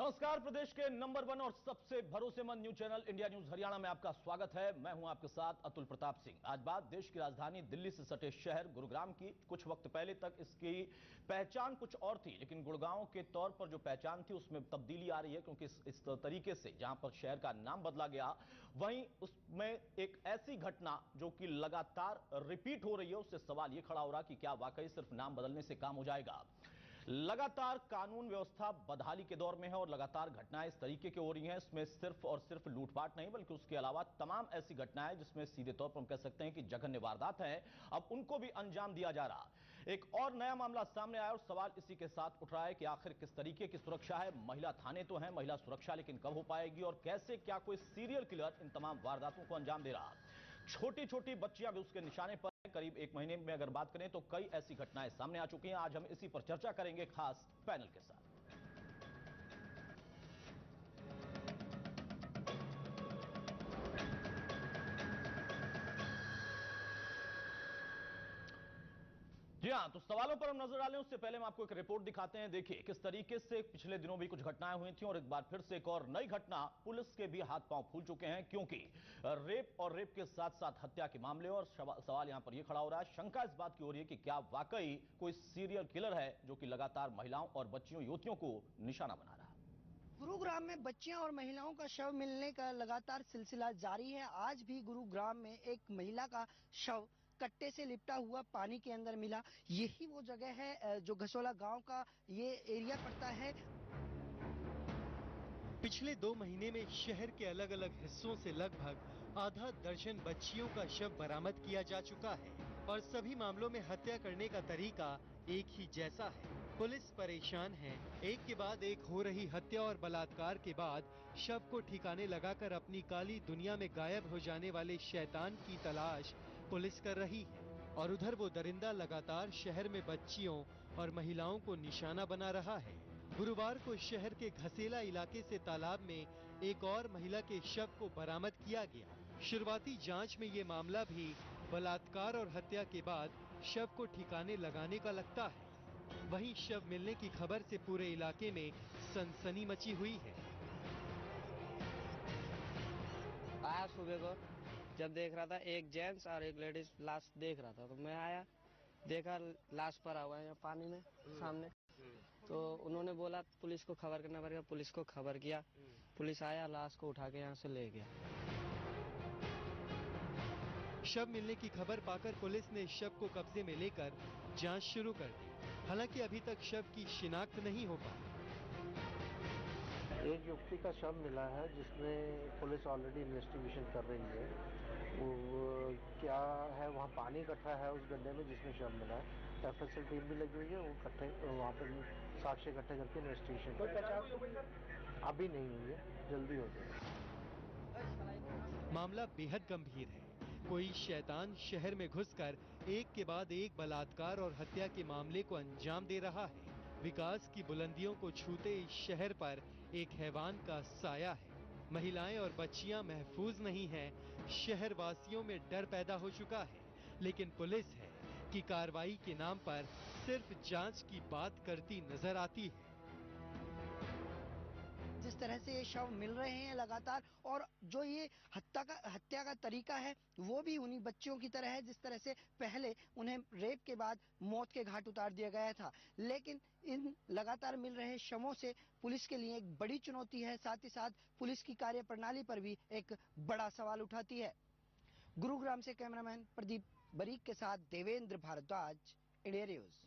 नमस्कार। प्रदेश के नंबर 1 और सबसे भरोसेमंद news channel India news Haryana में आपका स्वागत है। मैं हूं आपके साथ अतुल प्रताप सिंह। आज बात देश की राजधानी दिल्ली से सटे शहर गुरुग्राम की। कुछ वक्त पहले तक इसकी पहचान कुछ और थी, लेकिन गुड़गांव के तौर पर जो पहचान थी उसमें तब्दीली आ रही है, क्योंकि इस तरीके से जहां पर शहर का नाम बदला गया, वहीं उसमें एक ऐसी घटना जो कि लगातार रिपीट हो रही है, उससे सवाल यह खड़ा हो रहा कि क्या वाकई सिर्फ नाम बदलने से काम हो जाएगा। लगातार कानून व्यवस्था बदहाली के दौर में है और लगातार घटनाएं इस तरीके की हो रही हैं। इसमें सिर्फ और सिर्फ लूटपाट नहीं, बल्कि उसके अलावा तमाम ऐसी घटनाएं जिसमें सीधे तौर पर हम कह सकते हैं कि जघन्य वारदात है, अब उनको भी अंजाम दिया जा रहा। एक और नया मामला सामने आया और सवाल इसी के साथ उठ रहा है कि आखिर किस तरीके की सुरक्षा है। महिला थाने तो है, महिला सुरक्षा लेकिन कब हो पाएगी और कैसे, क्या कोई सीरियल किलर इन तमाम वारदातों को अंजाम दे रहा। छोटी छोटी बच्चियां भी उसके निशाने पर। करीब एक महीने में अगर बात करें तो कई ऐसी घटनाएं सामने आ चुकी हैं। आज हम इसी पर चर्चा करेंगे खास पैनल के साथ। जी हां, तो सवालों पर हम नजर डालें उससे पहले हम आपको एक रिपोर्ट दिखाते हैं। देखिए किस तरीके से पिछले दिनों भी कुछ घटनाएं हुई थी और एक बार फिर से एक और नई घटना। पुलिस के भी हाथ पांव फूल चुके हैं, क्योंकि रेप और रेप के साथ साथ हत्या के मामले और सवाल यहां पर यह खड़ा हो रहा है, शंका इस बात की हो रही है कि क्या वाकई कोई सीरियल किलर है जो कि लगातार महिलाओं और बच्चियों, युवतियों को निशाना बना रहा है। गुरुग्राम में बच्चियां और महिलाओं का शव मिलने का लगातार सिलसिला जारी है। आज भी गुरुग्राम में एक महिला का शव कट्टे से लिपटा हुआ पानी के अंदर मिला। यही वो जगह है जो घसोला गांव का ये एरिया पड़ता है। पिछले 2 महीने में शहर के अलग अलग हिस्सों से लगभग आधा दर्जन बच्चियों का शव बरामद किया जा चुका है और सभी मामलों में हत्या करने का तरीका एक ही जैसा है। पुलिस परेशान है। एक के बाद एक हो रही हत्या और बलात्कार के बाद शव को ठिकाने लगाकर अपनी काली दुनिया में गायब हो जाने वाले शैतान की तलाश पुलिस कर रही है और उधर वो दरिंदा लगातार शहर में बच्चियों और महिलाओं को निशाना बना रहा है। गुरुवार को शहर के घसेला इलाके से तालाब में एक और महिला के शव को बरामद किया गया। शुरुआती जांच में ये मामला भी बलात्कार और हत्या के बाद शव को ठिकाने लगाने का लगता है। वहीं शव मिलने की खबर से पूरे इलाके में सनसनी मची हुई है। आया सुबह को, जब देख रहा था एक जेंट्स और एक लेडीज लाश देख रहा था, तो मैं आया, देखा लाश पड़ा हुआ है यहाँ पानी में सामने। तो उन्होंने बोला पुलिस को खबर करना पड़ेगा। पुलिस को खबर किया, पुलिस आया, लाश को उठा के यहाँ से ले गया। शव मिलने की खबर पाकर पुलिस ने शव को कब्जे में लेकर जांच शुरू कर दी। हालांकि अभी तक शव की शिनाख्त नहीं हो पाई। एक युवती का शव मिला है जिसमें पुलिस ऑलरेडी इन्वेस्टिगेशन कर रही है। वो क्या है, वहाँ पानी इकट्ठा है उस गड्ढे में जिसमें शव मिला है। एफएसएल टीम भी लगी हुई है, वो इकट्ठे वहाँ पर साक्ष्य इकट्ठे करके इन्वेस्टिगेशन अभी नहीं हुई है, जल्दी हो जाएगी। मामला बेहद गंभीर है। कोई शैतान शहर में घुसकर एक के बाद एक बलात्कार और हत्या के मामले को अंजाम दे रहा है। विकास की बुलंदियों को छूते इस शहर पर एक हैवान का साया है। महिलाएं और बच्चियां महफूज नहीं हैं। शहर वासियों में डर पैदा हो चुका है, लेकिन पुलिस है कि कार्रवाई के नाम पर सिर्फ जांच की बात करती नजर आती है। जिस तरह से ये शव मिल रहे हैं लगातार, और जो ये हत्या का तरीका है वो भी उन्हीं बच्चियों की तरह है जिस तरह से पहले उन्हें रेप के बाद मौत के घाट उतार दिया गया था। लेकिन इन लगातार मिल रहे शवों से पुलिस के लिए एक बड़ी चुनौती है, साथ ही साथ पुलिस की कार्यप्रणाली पर भी एक बड़ा सवाल उठाती है। गुरुग्राम से कैमरामैन प्रदीप बरीक के साथ देवेंद्र भारद्वाज, इंडिया न्यूज।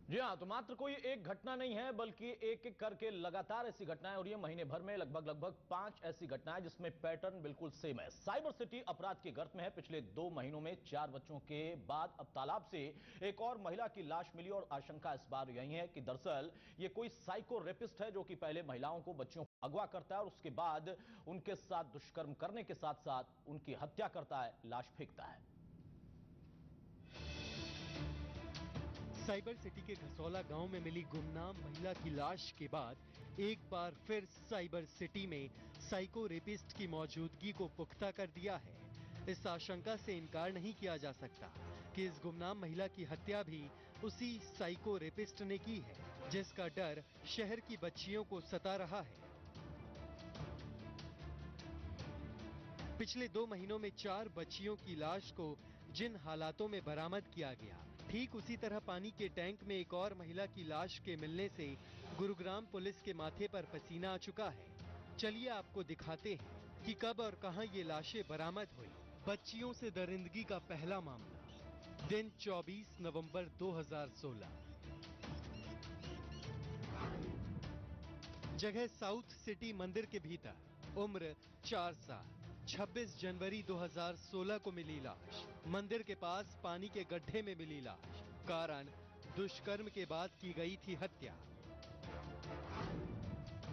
जी हां, तो मात्र कोई एक घटना नहीं है, बल्कि एक एक करके लगातार ऐसी घटनाएं हो रही है। महीने भर में लगभग 5 ऐसी घटनाएं जिसमें पैटर्न बिल्कुल सेम है। साइबर सिटी अपराध की गर्त में है। पिछले 2 महीनों में 4 बच्चों के बाद अब तालाब से एक और महिला की लाश मिली और आशंका इस बार यही है कि दरअसल ये कोई साइको रेपिस्ट है जो कि पहले महिलाओं को, बच्चियों को अगवा करता है और उसके बाद उनके साथ दुष्कर्म करने के साथ साथ उनकी हत्या करता है, लाश फेंकता है। साइबर सिटी के घसौला गांव में मिली गुमनाम महिला की लाश के बाद एक बार फिर साइबर सिटी में साइको रेपिस्ट की मौजूदगी को पुख्ता कर दिया है। इस आशंका से इनकार नहीं किया जा सकता कि इस गुमनाम महिला की हत्या भी उसी साइको रेपिस्ट ने की है, जिसका डर शहर की बच्चियों को सता रहा है। पिछले 2 महीनों में 4 बच्चियों की लाश को जिन हालातों में बरामद किया गया, ठीक उसी तरह पानी के टैंक में एक और महिला की लाश के मिलने से गुरुग्राम पुलिस के माथे पर पसीना आ चुका है। चलिए आपको दिखाते हैं कि कब और कहां ये लाशें बरामद हुई। बच्चियों से दरिंदगी का पहला मामला, दिन 24 नवंबर 2016। जगह साउथ सिटी मंदिर के भीतर, उम्र 4 साल। 26 जनवरी 2016 को मिली लाश, मंदिर के पास पानी के गड्ढे में मिली लाश, कारण दुष्कर्म के बाद की गई थी हत्या।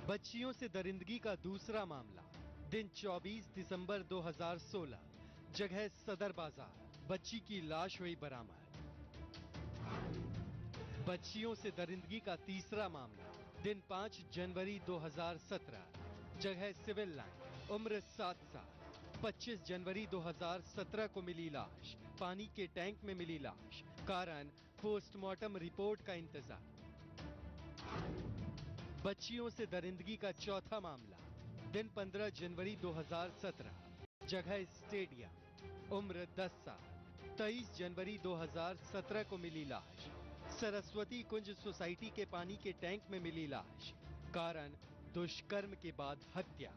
बच्चियों से दरिंदगी का दूसरा मामला, दिन 24 दिसंबर 2016, जगह सदर बाजार, बच्ची की लाश हुई बरामद। बच्चियों से दरिंदगी का तीसरा मामला, दिन 5 जनवरी 2017, जगह सिविल लाइन, उम्र 7 साल। 25 जनवरी 2017 को मिली लाश, पानी के टैंक में मिली लाश, कारण पोस्टमार्टम रिपोर्ट का इंतजार। बच्चियों से दरिंदगी का चौथा मामला, दिन 15 जनवरी 2017, जगह स्टेडियम, उम्र 10 साल। 23 जनवरी 2017 को मिली लाश, सरस्वती कुंज सोसाइटी के पानी के टैंक में मिली लाश, कारण दुष्कर्म के बाद हत्या।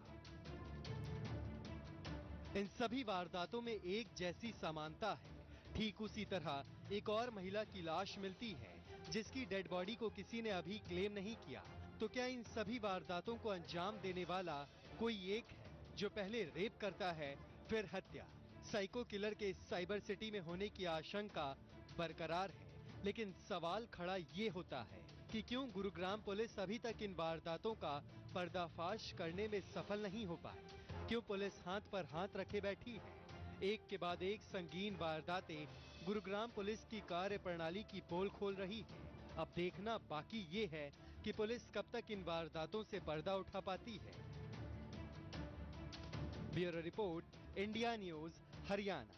इन सभी वारदातों में एक जैसी समानता है। ठीक उसी तरह एक और महिला की लाश मिलती है, जिसकी डेड बॉडी को किसी ने अभी क्लेम नहीं किया। तो क्या इन सभी वारदातों को अंजाम देने वाला कोई एक है, जो पहले रेप करता है फिर हत्या? साइको किलर के साइबर सिटी में होने की आशंका बरकरार है, लेकिन सवाल खड़ा ये होता है कि क्यों गुरुग्राम पुलिस अभी तक इन वारदातों का पर्दाफाश करने में सफल नहीं हो पाई? क्यों पुलिस हाथ पर हाथ रखे बैठी है? एक के बाद एक संगीन वारदातें गुरुग्राम पुलिस की कार्य प्रणाली की पोल खोल रही है। अब देखना बाकी ये है कि पुलिस कब तक इन वारदातों से पर्दा उठा पाती है। Bureau report, India news, Haryana.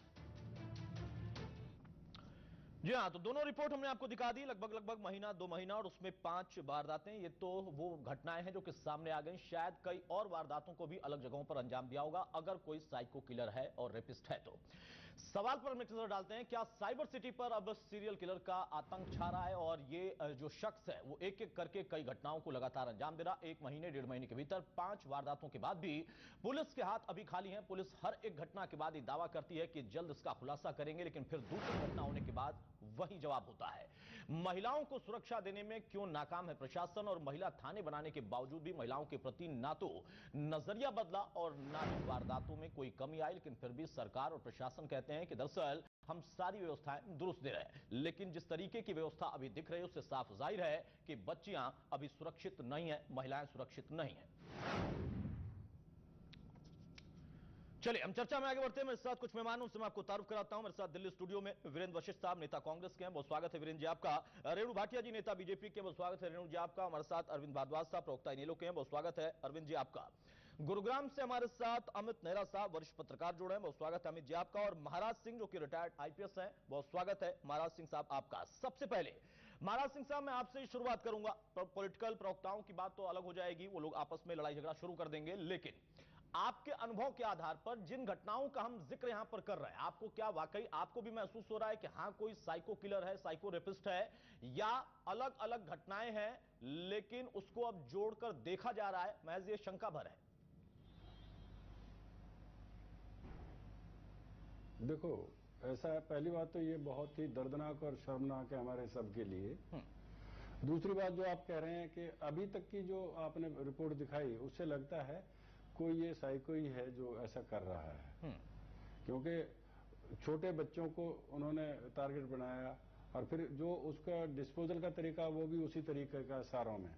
जी हाँ, तो दोनों रिपोर्ट हमने आपको दिखा दी, लगभग महीना 2 महीना, और उसमें 5 वारदातें। ये तो वो घटनाएं हैं जो कि सामने आ गई। शायद कई और वारदातों को भी अलग जगहों पर अंजाम दिया होगा, अगर कोई साइको किलर है और रेपिस्ट है तो। सवाल पर हम एक नजर डालते हैं, क्या साइबर सिटी पर अब सीरियल किलर का आतंक छा रहा है और ये जो शख्स है वो एक एक करके कई घटनाओं को लगातार अंजाम दे रहा। 1 महीने 1.5 महीने के भीतर 5 वारदातों के बाद भी पुलिस के हाथ अभी खाली हैं। पुलिस हर एक घटना के बाद ये दावा करती है कि जल्द इसका खुलासा करेंगे, लेकिन फिर दूसरी घटना होने के बाद वही जवाब होता है। महिलाओं को सुरक्षा देने में क्यों नाकाम है प्रशासन, और महिला थाने बनाने के बावजूद भी महिलाओं के प्रति ना तो नजरिया बदला और ना ही वारदातों में कोई कमी आई, लेकिन फिर भी सरकार और प्रशासन कहते हैं कि दरअसल हम सारी व्यवस्थाएं दुरुस्त दे रहे हैं। लेकिन जिस तरीके की व्यवस्था अभी दिख रही है उससे साफ जाहिर है कि बच्चियां अभी सुरक्षित नहीं है, महिलाएं सुरक्षित नहीं है। चलिए हम चर्चा में आगे बढ़ते हैं। मेरे साथ कुछ मेहमान, उनसे मैं आपको तारुफ कराता हूं। मेरे साथ दिल्ली स्टूडियो में वीरेंद्र वशिष्ठ साहब, नेता कांग्रेस के हैं, बहुत स्वागत है वीरेंद्र जी आपका। रेणु भाटिया जी, नेता बीजेपी के, बहुत स्वागत है रेणु जी आपका। हमारे साथ अरविंद भारद्वाज साहब, प्रवक्ता इनेलो के हैं, बहुत स्वागत है अरविंद जी आपका। गुरुग्राम से हमारे साथ अमित नेहरा साहब, वरिष्ठ पत्रकार जुड़े हैं, बहुत स्वागत है अमित जी आपका। और महाराज सिंह जो कि रिटायर्ड आईपीएस हैं, बहुत स्वागत है महाराज सिंह साहब आपका। सबसे पहले महाराज सिंह साहब, मैं आपसे ही शुरुआत करूंगा। पॉलिटिकल प्रवक्ताओं की बात तो अलग हो जाएगी, वो लोग आपस में लड़ाई झगड़ा शुरू कर देंगे, लेकिन आपके अनुभव के आधार पर जिन घटनाओं का हम जिक्र यहां पर कर रहे हैं, आपको क्या वाकई आपको भी महसूस हो रहा है कि हां कोई साइको किलर है, साइको रेपिस्ट है, या अलग अलग घटनाएं हैं लेकिन उसको अब जोड़कर देखा जा रहा है, महज ये शंका भर है? देखो, ऐसा है, पहली बात तो ये बहुत ही दर्दनाक और शर्मनाक है हमारे सबके लिए। दूसरी बात जो आप कह रहे हैं कि अभी तक की जो आपने रिपोर्ट दिखाई उससे लगता है कोई ये साइको ही है जो ऐसा कर रहा है, क्योंकि छोटे बच्चों को उन्होंने टारगेट बनाया और फिर जो उसका डिस्पोजल का तरीका वो भी उसी तरीके का सारों में।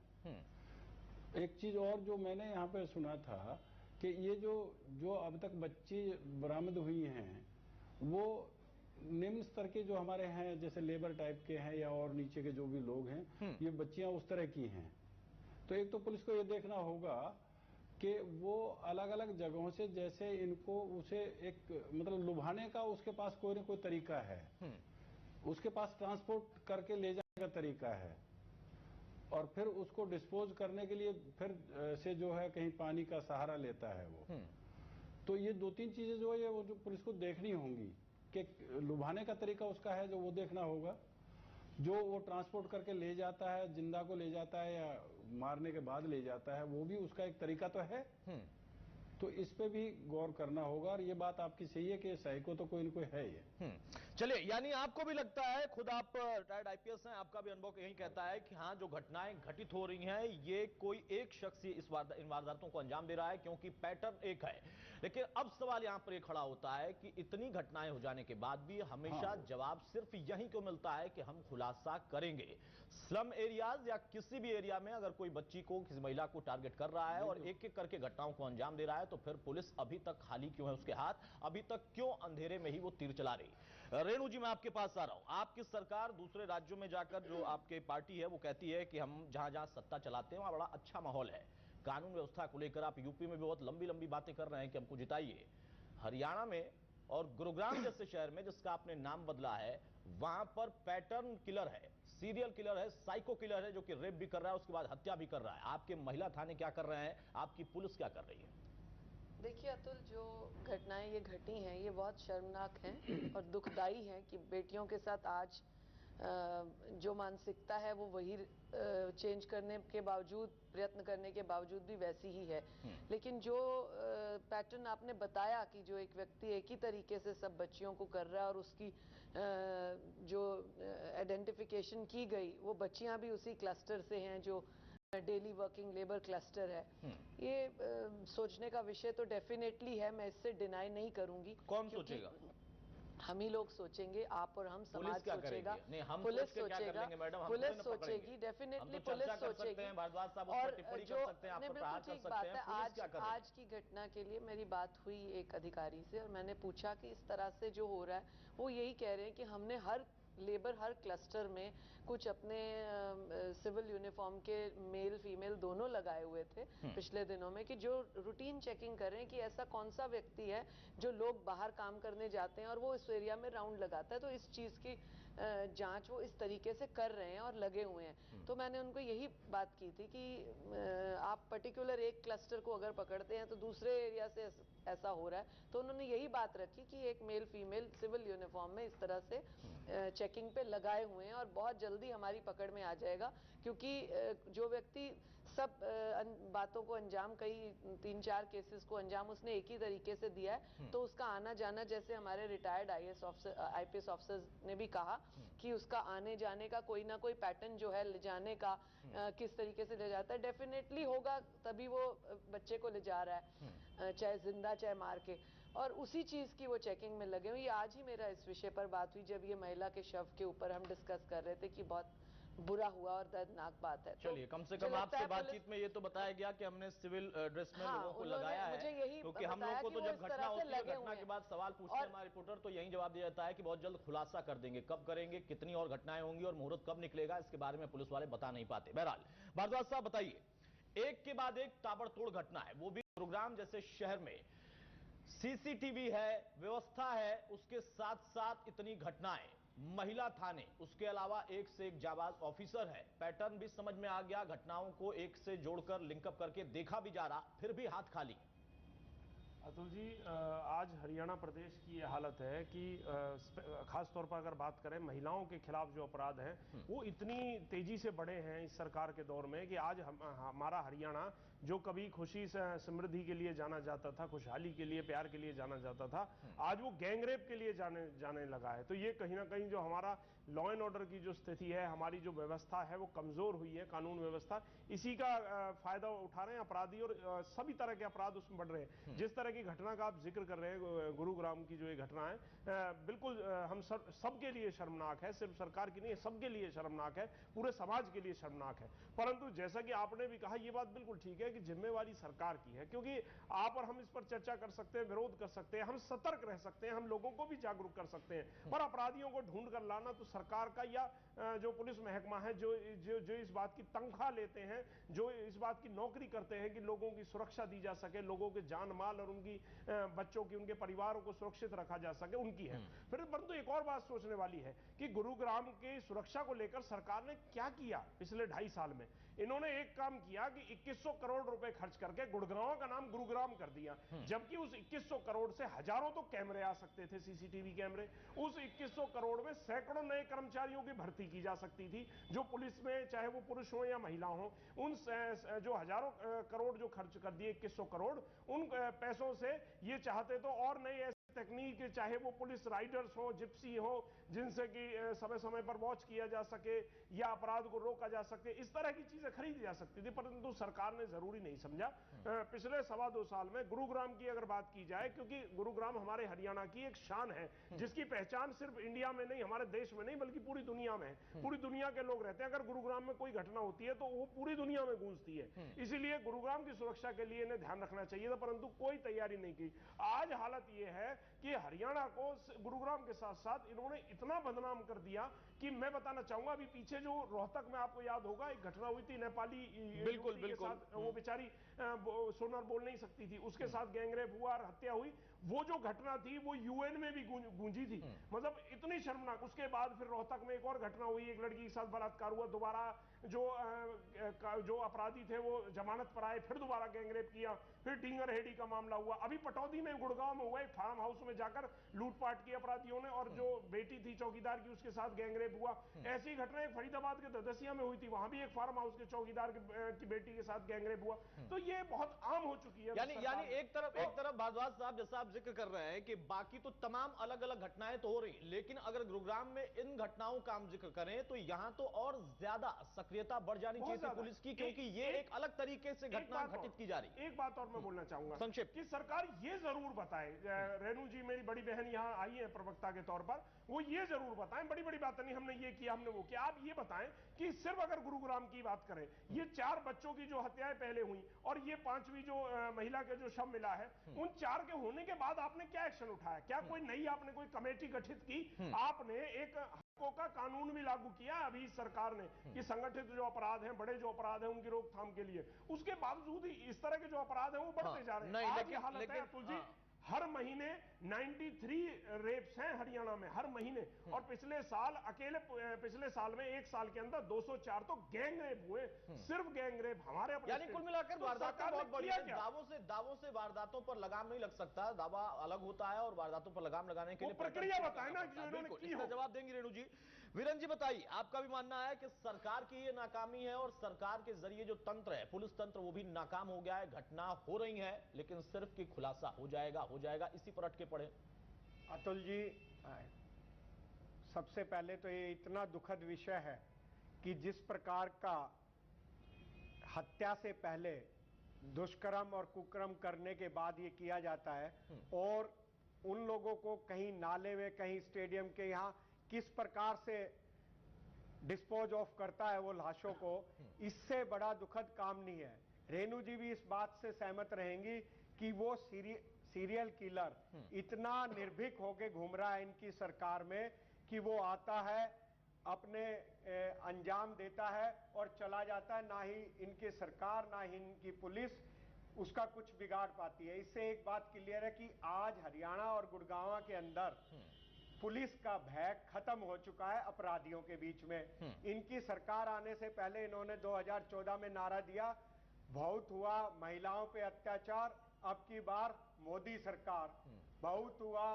एक चीज और जो मैंने यहाँ पे सुना था कि ये जो अब तक बच्ची बरामद हुई हैं वो निम्न स्तर के जो हमारे हैं, जैसे लेबर टाइप के हैं या और नीचे के जो भी लोग हैं, ये बच्चियां उस तरह की हैं। तो एक तो पुलिस को ये देखना होगा कि वो अलग अलग जगहों से जैसे इनको उसे एक मतलब लुभाने का उसके पास कोई ना कोई तरीका है, उसके पास ट्रांसपोर्ट करके ले जाने का तरीका है, और फिर उसको डिस्पोज करने के लिए फिर से जो है कहीं पानी का सहारा लेता है वो। तो ये 2-3 चीजें जो है ये वो जो पुलिस को देखनी होंगी कि लुभाने का तरीका उसका है जो वो देखना होगा, जो वो ट्रांसपोर्ट करके ले जाता है, जिंदा को ले जाता है या मारने के बाद ले जाता है, वो भी उसका एक तरीका तो है। तो इस पे भी गौर करना होगा। और ये बात आपकी सही है कि साइको तो कोई न कोई है ये। चलिए, यानी आपको भी लगता है, खुद आप रिटायर्ड आईपीएस हैं, आपका भी अनुभव यही कहता है कि हाँ, जो घटनाएं घटित हो रही हैं ये कोई एक शख्स इन वारदातों को अंजाम दे रहा है, क्योंकि पैटर्न एक है। लेकिन अब सवाल यहां पर ये खड़ा होता है कि इतनी घटनाएं हो जाने के बाद भी हमेशा जवाब सिर्फ यही क्यों मिलता है कि हम खुलासा करेंगे। स्लम एरियाज या किसी भी एरिया में अगर कोई बच्ची को, किसी महिला को टारगेट कर रहा है और एक एक करके घटनाओं को अंजाम दे रहा है, तो फिर पुलिस अभी तक खाली क्यों है उसके हाथ, अभी तक क्यों अंधेरे में ही वो तीर चला रही। रेणु जी, मैं आपके पास आ रहा हूं। आपकी सरकार दूसरे राज्यों में जाकर, जो आपके पार्टी है वो कहती है कि हम जहां जहां सत्ता चलाते हैं वहां बड़ा अच्छा माहौल है कानून व्यवस्था को लेकर। आप यूपी में भी बहुत लंबी लंबी बातें कर रहे हैं कि हमको जिताइए। हरियाणा में और गुरुग्राम जैसे शहर में, जिसका आपने नाम बदला है, वहां पर पैटर्न किलर है, सीरियल किलर है, साइको किलर है, जो कि रेप भी कर रहा है, उसके बाद हत्या भी कर रहा है। आपके महिला थाने क्या कर रहे हैं, आपकी पुलिस क्या कर रही है? देखिए अतुल, जो घटनाएं ये घटी हैं ये बहुत शर्मनाक हैं और दुखदाई हैं कि बेटियों के साथ आज जो मानसिकता है वो वही चेंज करने के बावजूद, प्रयत्न करने के बावजूद भी वैसी ही है। लेकिन जो पैटर्न आपने बताया कि जो एक व्यक्ति एक ही तरीके से सब बच्चियों को कर रहा है और उसकी जो आइडेंटिफिकेशन की गई वो बच्चियां भी उसी क्लस्टर से हैं जो डेली वर्किंग लेबर क्लस्टर है, ये सोचने का विषय तो डेफिनेटली है, मैं इससे डिनाई नहीं करूंगी। कौन सोचेगा? हम ही लोग सोचेंगे, आप और हम, समाज सोचेगा, नहीं, हम पुलिस सोच के क्या कर लेंगे मैडम? हम पुलिस सोचेगी, डेफिनेटली पुलिस सोचेगी। भारद्वाज साहब उस पर टिप्पणी कर सकते हैं, आप पर प्रहार कर सकते हैं, पुलिस क्या कर रही है? आज की घटना के लिए मेरी बात हुई एक अधिकारी से और मैंने पूछा कि इस तरह से जो हो रहा है, वो यही कह रहे हैं कि हमने हर क्लस्टर में कुछ अपने सिविल यूनिफॉर्म के मेल फीमेल दोनों लगाए हुए थे पिछले दिनों में, कि जो रूटीन चेकिंग कर रहे हैं कि ऐसा कौन सा व्यक्ति है जो लोग बाहर काम करने जाते हैं और वो इस एरिया में राउंड लगाता है। तो इस चीज की जांच वो इस तरीके से कर रहे हैं और लगे हुए हैं। तो मैंने उनको यही बात की थी कि आप पर्टिकुलर एक क्लस्टर को अगर पकड़ते हैं तो दूसरे एरिया से ऐसा हो रहा है, तो उन्होंने यही बात रखी कि एक मेल फीमेल सिविल यूनिफॉर्म में इस तरह से चेकिंग पे लगाए हुए हैं और बहुत जल्दी हमारी पकड़ में आ जाएगा, क्योंकि जो व्यक्ति सब बातों को अंजाम, कई 3-4 केसेस को अंजाम उसने एक ही तरीके से दिया है, तो उसका आना जाना, जैसे हमारे रिटायर्ड आईपीएस ऑफिसर्स ने भी कहा कि उसका आने जाने का कोई ना कोई पैटर्न जो है ले जाने का, किस तरीके से ले जाता है, डेफिनेटली होगा, तभी वो बच्चे को ले जा रहा है, चाहे जिंदा चाहे मार के, और उसी चीज की वो चेकिंग में लगे हुए। ये आज ही मेरा इस विषय पर बात हुई जब ये महिला के शव के ऊपर हम डिस्कस कर रहे थे कि बहुत बुरा हुआ और दर्दनाक बात है। चलिए, कम से कम आपसे बातचीत में ये तो बताया गया कि हमने सिविल ड्रेस में लोगों को लगाया है, क्योंकि हम लोग को तो जब घटना होती है, घटना के बाद सवाल पूछते हैं हमारे रिपोर्टर, तो यही जवाब दिया जाता है कि बहुत जल्द खुलासा कर देंगे। कब करेंगे, कितनी और घटनाएं होंगी और मुहूर्त कब निकलेगा, इसके बारे में पुलिस वाले बता नहीं पाते। बहरहाल भारद्वाज साहब बताइए, एक के बाद एक ताबड़तोड़ घटना है, वो भी गुरुग्राम जैसे शहर में। सीसीटीवी है, व्यवस्था है, उसके साथ साथ इतनी घटनाएं, महिला थाने, उसके अलावा एक से एक जाबाज ऑफिसर है, पैटर्न भी समझ में आ गया, घटनाओं को एक से जोड़कर लिंकअप करके देखा भी जा रहा, फिर भी हाथ खाली। अतुल जी, आज हरियाणा प्रदेश की ये हालत है कि खास तौर पर अगर बात करें महिलाओं के खिलाफ जो अपराध हैं वो इतनी तेजी से बढ़े हैं इस सरकार के दौर में कि आज हमारा हरियाणा, जो कभी खुशी समृद्धि के लिए जाना जाता था, खुशहाली के लिए, प्यार के लिए जाना जाता था, आज वो गैंगरेप के लिए जाने लगा है। तो ये कहीं ना कहीं जो हमारा लॉ एंड ऑर्डर की जो स्थिति है, हमारी जो व्यवस्था है वो कमजोर हुई है, कानून व्यवस्था, इसी का फायदा उठा रहे हैं अपराधी और सभी तरह के अपराध उसमें बढ़ रहे हैं। जिस तरह की घटना का आप जिक्र कर रहे हैं, गुरुग्राम की जो ये घटना है, बिल्कुल हम सबके लिए शर्मनाक है, सिर्फ सरकार की नहीं, सबके लिए शर्मनाक है, पूरे समाज के लिए शर्मनाक है। परंतु जैसा कि आपने भी कहा, ये बात बिल्कुल ठीक है कि जिम्मेवारी सरकार की है, क्योंकि आप और हम इस पर चर्चा कर सकते हैं, विरोध कर सकते हैं, हम सतर्क रह सकते हैं, हम लोगों को भी जागरूक कर सकते हैं, पर अपराधियों को ढूंढ कर लाना तो सरकार का या जो पुलिस महकमा है, जो इस बात की तनख्वाह लेते हैं, जो इस बात की नौकरी करते हैं कि लोगों की सुरक्षा दी जा सके, लोगों के जान माल और उनकी उनकी बच्चों की, उनके परिवारों को सुरक्षित रखा जा सके, उनकी है। फिर परंतु एक और बात सोचने वाली है कि गुरुग्राम की सुरक्षा को लेकर सरकार ने क्या किया पिछले 2.5 साल में। इन्होंने एक काम किया कि 2100 करोड़ रुपए खर्च करके गुड़गांव का नाम गुरुग्राम कर दिया, जबकि उस 2100 करोड़ से हजारों तो कैमरे आ सकते थे, सीसीटीवी कैमरे। उस 2100 करोड़ में सैकड़ों नए कर्मचारियों की भर्ती की जा सकती थी, जो पुलिस में चाहे वो पुरुष हो या महिला हो। उन जो हजारों करोड़ जो खर्च कर दिए, 2100 करोड़, उन पैसों से ये चाहते तो और नई तकनीक, चाहे वो पुलिस राइडर्स हो, जिप्सी हो, जिनसे कि समय समय पर वॉच किया जा सके या अपराध को रोका जा सके, इस तरह की चीजें खरीदी जा सकती थी, परंतु सरकार ने जरूरी नहीं समझा। पिछले 2.25 साल में गुरुग्राम की अगर बात की जाए, क्योंकि गुरुग्राम हमारे हरियाणा की एक शान है, जिसकी पहचान सिर्फ इंडिया में नहीं, हमारे देश में नहीं, बल्कि पूरी दुनिया में है। पूरी दुनिया के लोग रहते हैं। अगर गुरुग्राम में कोई घटना होती है तो वो पूरी दुनिया में गूंजती है। इसीलिए गुरुग्राम की सुरक्षा के लिए इन्हें ध्यान रखना चाहिए था, परंतु कोई तैयारी नहीं की। आज हालत यह है कि हरियाणा को गुरुग्राम के साथ साथ इन्होंने इतना बदनाम कर दिया कि मैं बताना चाहूंगा, अभी पीछे जो रोहतक में आपको याद होगा एक घटना हुई थी, नेपाली बिल्कुल युवती के साथ, वो बेचारी सोनर बोल नहीं सकती थी, उसके साथ गैंगरेप हुआ और हत्या हुई। वो जो घटना थी वो यूएन में भी गूंजी थी, मतलब इतनी शर्मनाक। उसके बाद फिर रोहतक में एक और घटना हुई, एक लड़की के साथ बलात्कार हुआ, दोबारा जो अपराधी थे वो जमानत पर आए, फिर दोबारा गैंगरेप किया, फिर टिंगर हेडी का मामला हुआ। अभी पटौदी में, गुड़गांव में हुआ, एक फार्म हाउस में जाकर लूटपाट की अपराधियों ने, और जो बेटी थी चौकीदार की उसके साथ गैंगरेप हुआ। ऐसी घटना एक फरीदाबाद के ददसिया में हुई थी, वहां भी एक फार्म हाउस के चौकीदार की बेटी के साथ गैंगरेप हुआ। तो ये बहुत आम हो चुकी है। यानी एक तरफ भारद्वाज साहब, जैसा आप जिक्र कर रहे हैं कि बाकी तो तमाम अलग अलग घटनाएं तो हो रही, लेकिन अगर गुरुग्राम में इन घटनाओं का हम जिक्र करें तो यहां तो और ज्यादा सक्रियता बढ़ जानी चाहिए थी पुलिस की, क्योंकि ये एक अलग तरीके से घटना घटित की जा रही। एक बात और मैं बोलना चाहूंगा संक्षिप्त कि सरकार ये जरूर बताए, रेणु जी मेरी बड़ी बहन यहां आई है प्रवक्ता के तौर पर, वो ये जरूर बताएं, बड़ी बड़ी बातें नहीं हमने ये किया हमने वो किया, आप ये बताएं कि सिर्फ अगर गुरुग्राम की बात करें, ये 4 बच्चों की जो हत्याएं पहले हुई और ये 5वीं जो महिला के जो शव मिला है, उन 4 के होने के बाद आपने क्या एक्शन उठाया? क्या कोई नई आपने कोई कमेटी गठित की? आपने एक हकों का कानून भी लागू किया अभी सरकार ने कि संगठित जो अपराध हैं, बड़े जो अपराध हैं, उनकी रोकथाम के लिए। उसके बावजूद ही इस तरह के जो अपराध हैं वो बढ़ते जा रहे हैं। आज की हालत है अतुल जी, हर महीने 93 रेप्स हैं हरियाणा में, हर महीने। और पिछले साल अकेले, पिछले साल में, एक साल के अंदर 204 तो गैंग रेप हुए, सिर्फ गैंग रेप हमारे अपने। यानी कुल मिलाकर वारदातें बहुत बड़ी हैं। दावों से वारदातों पर लगाम नहीं लग सकता, दावा अलग होता है और वारदातों पर लगाम लगाने के लिए प्रक्रिया बताए ना जो इन्होंने की हो। जवाब देंगे रेणु जी। वीरेंद्र जी बताइए, आपका भी मानना है कि सरकार की ये नाकामी है और सरकार के जरिए जो तंत्र है, पुलिस तंत्र, वो भी नाकाम हो गया है। घटना हो रही है लेकिन सिर्फ कि खुलासा हो जाएगा, इसी पर अटके पड़े। अतुल जी, सबसे पहले तो ये इतना दुखद विषय है कि जिस प्रकार का हत्या से पहले दुष्कर्म और कुकर्म करने के बाद ये किया जाता है, और उन लोगों को कहीं नाले में, कहीं स्टेडियम के यहाँ किस प्रकार से डिस्पोज ऑफ करता है वो लाशों को, इससे बड़ा दुखद काम नहीं है। रेणु जी भी इस बात से सहमत रहेंगी कि वो सीरियल किलर इतना निर्भीक होके घूम रहा है इनकी सरकार में कि वो आता है, अपने अंजाम देता है और चला जाता है। ना ही इनकी सरकार, ना ही इनकी पुलिस उसका कुछ बिगाड़ पाती है। इससे एक बात क्लियर है कि आज हरियाणा और गुड़गांव के अंदर पुलिस का भय खत्म हो चुका है अपराधियों के बीच में। इनकी सरकार आने से पहले इन्होंने 2014 में नारा दिया, बहुत हुआ महिलाओं पे अत्याचार, अब की बार मोदी सरकार, बहुत हुआ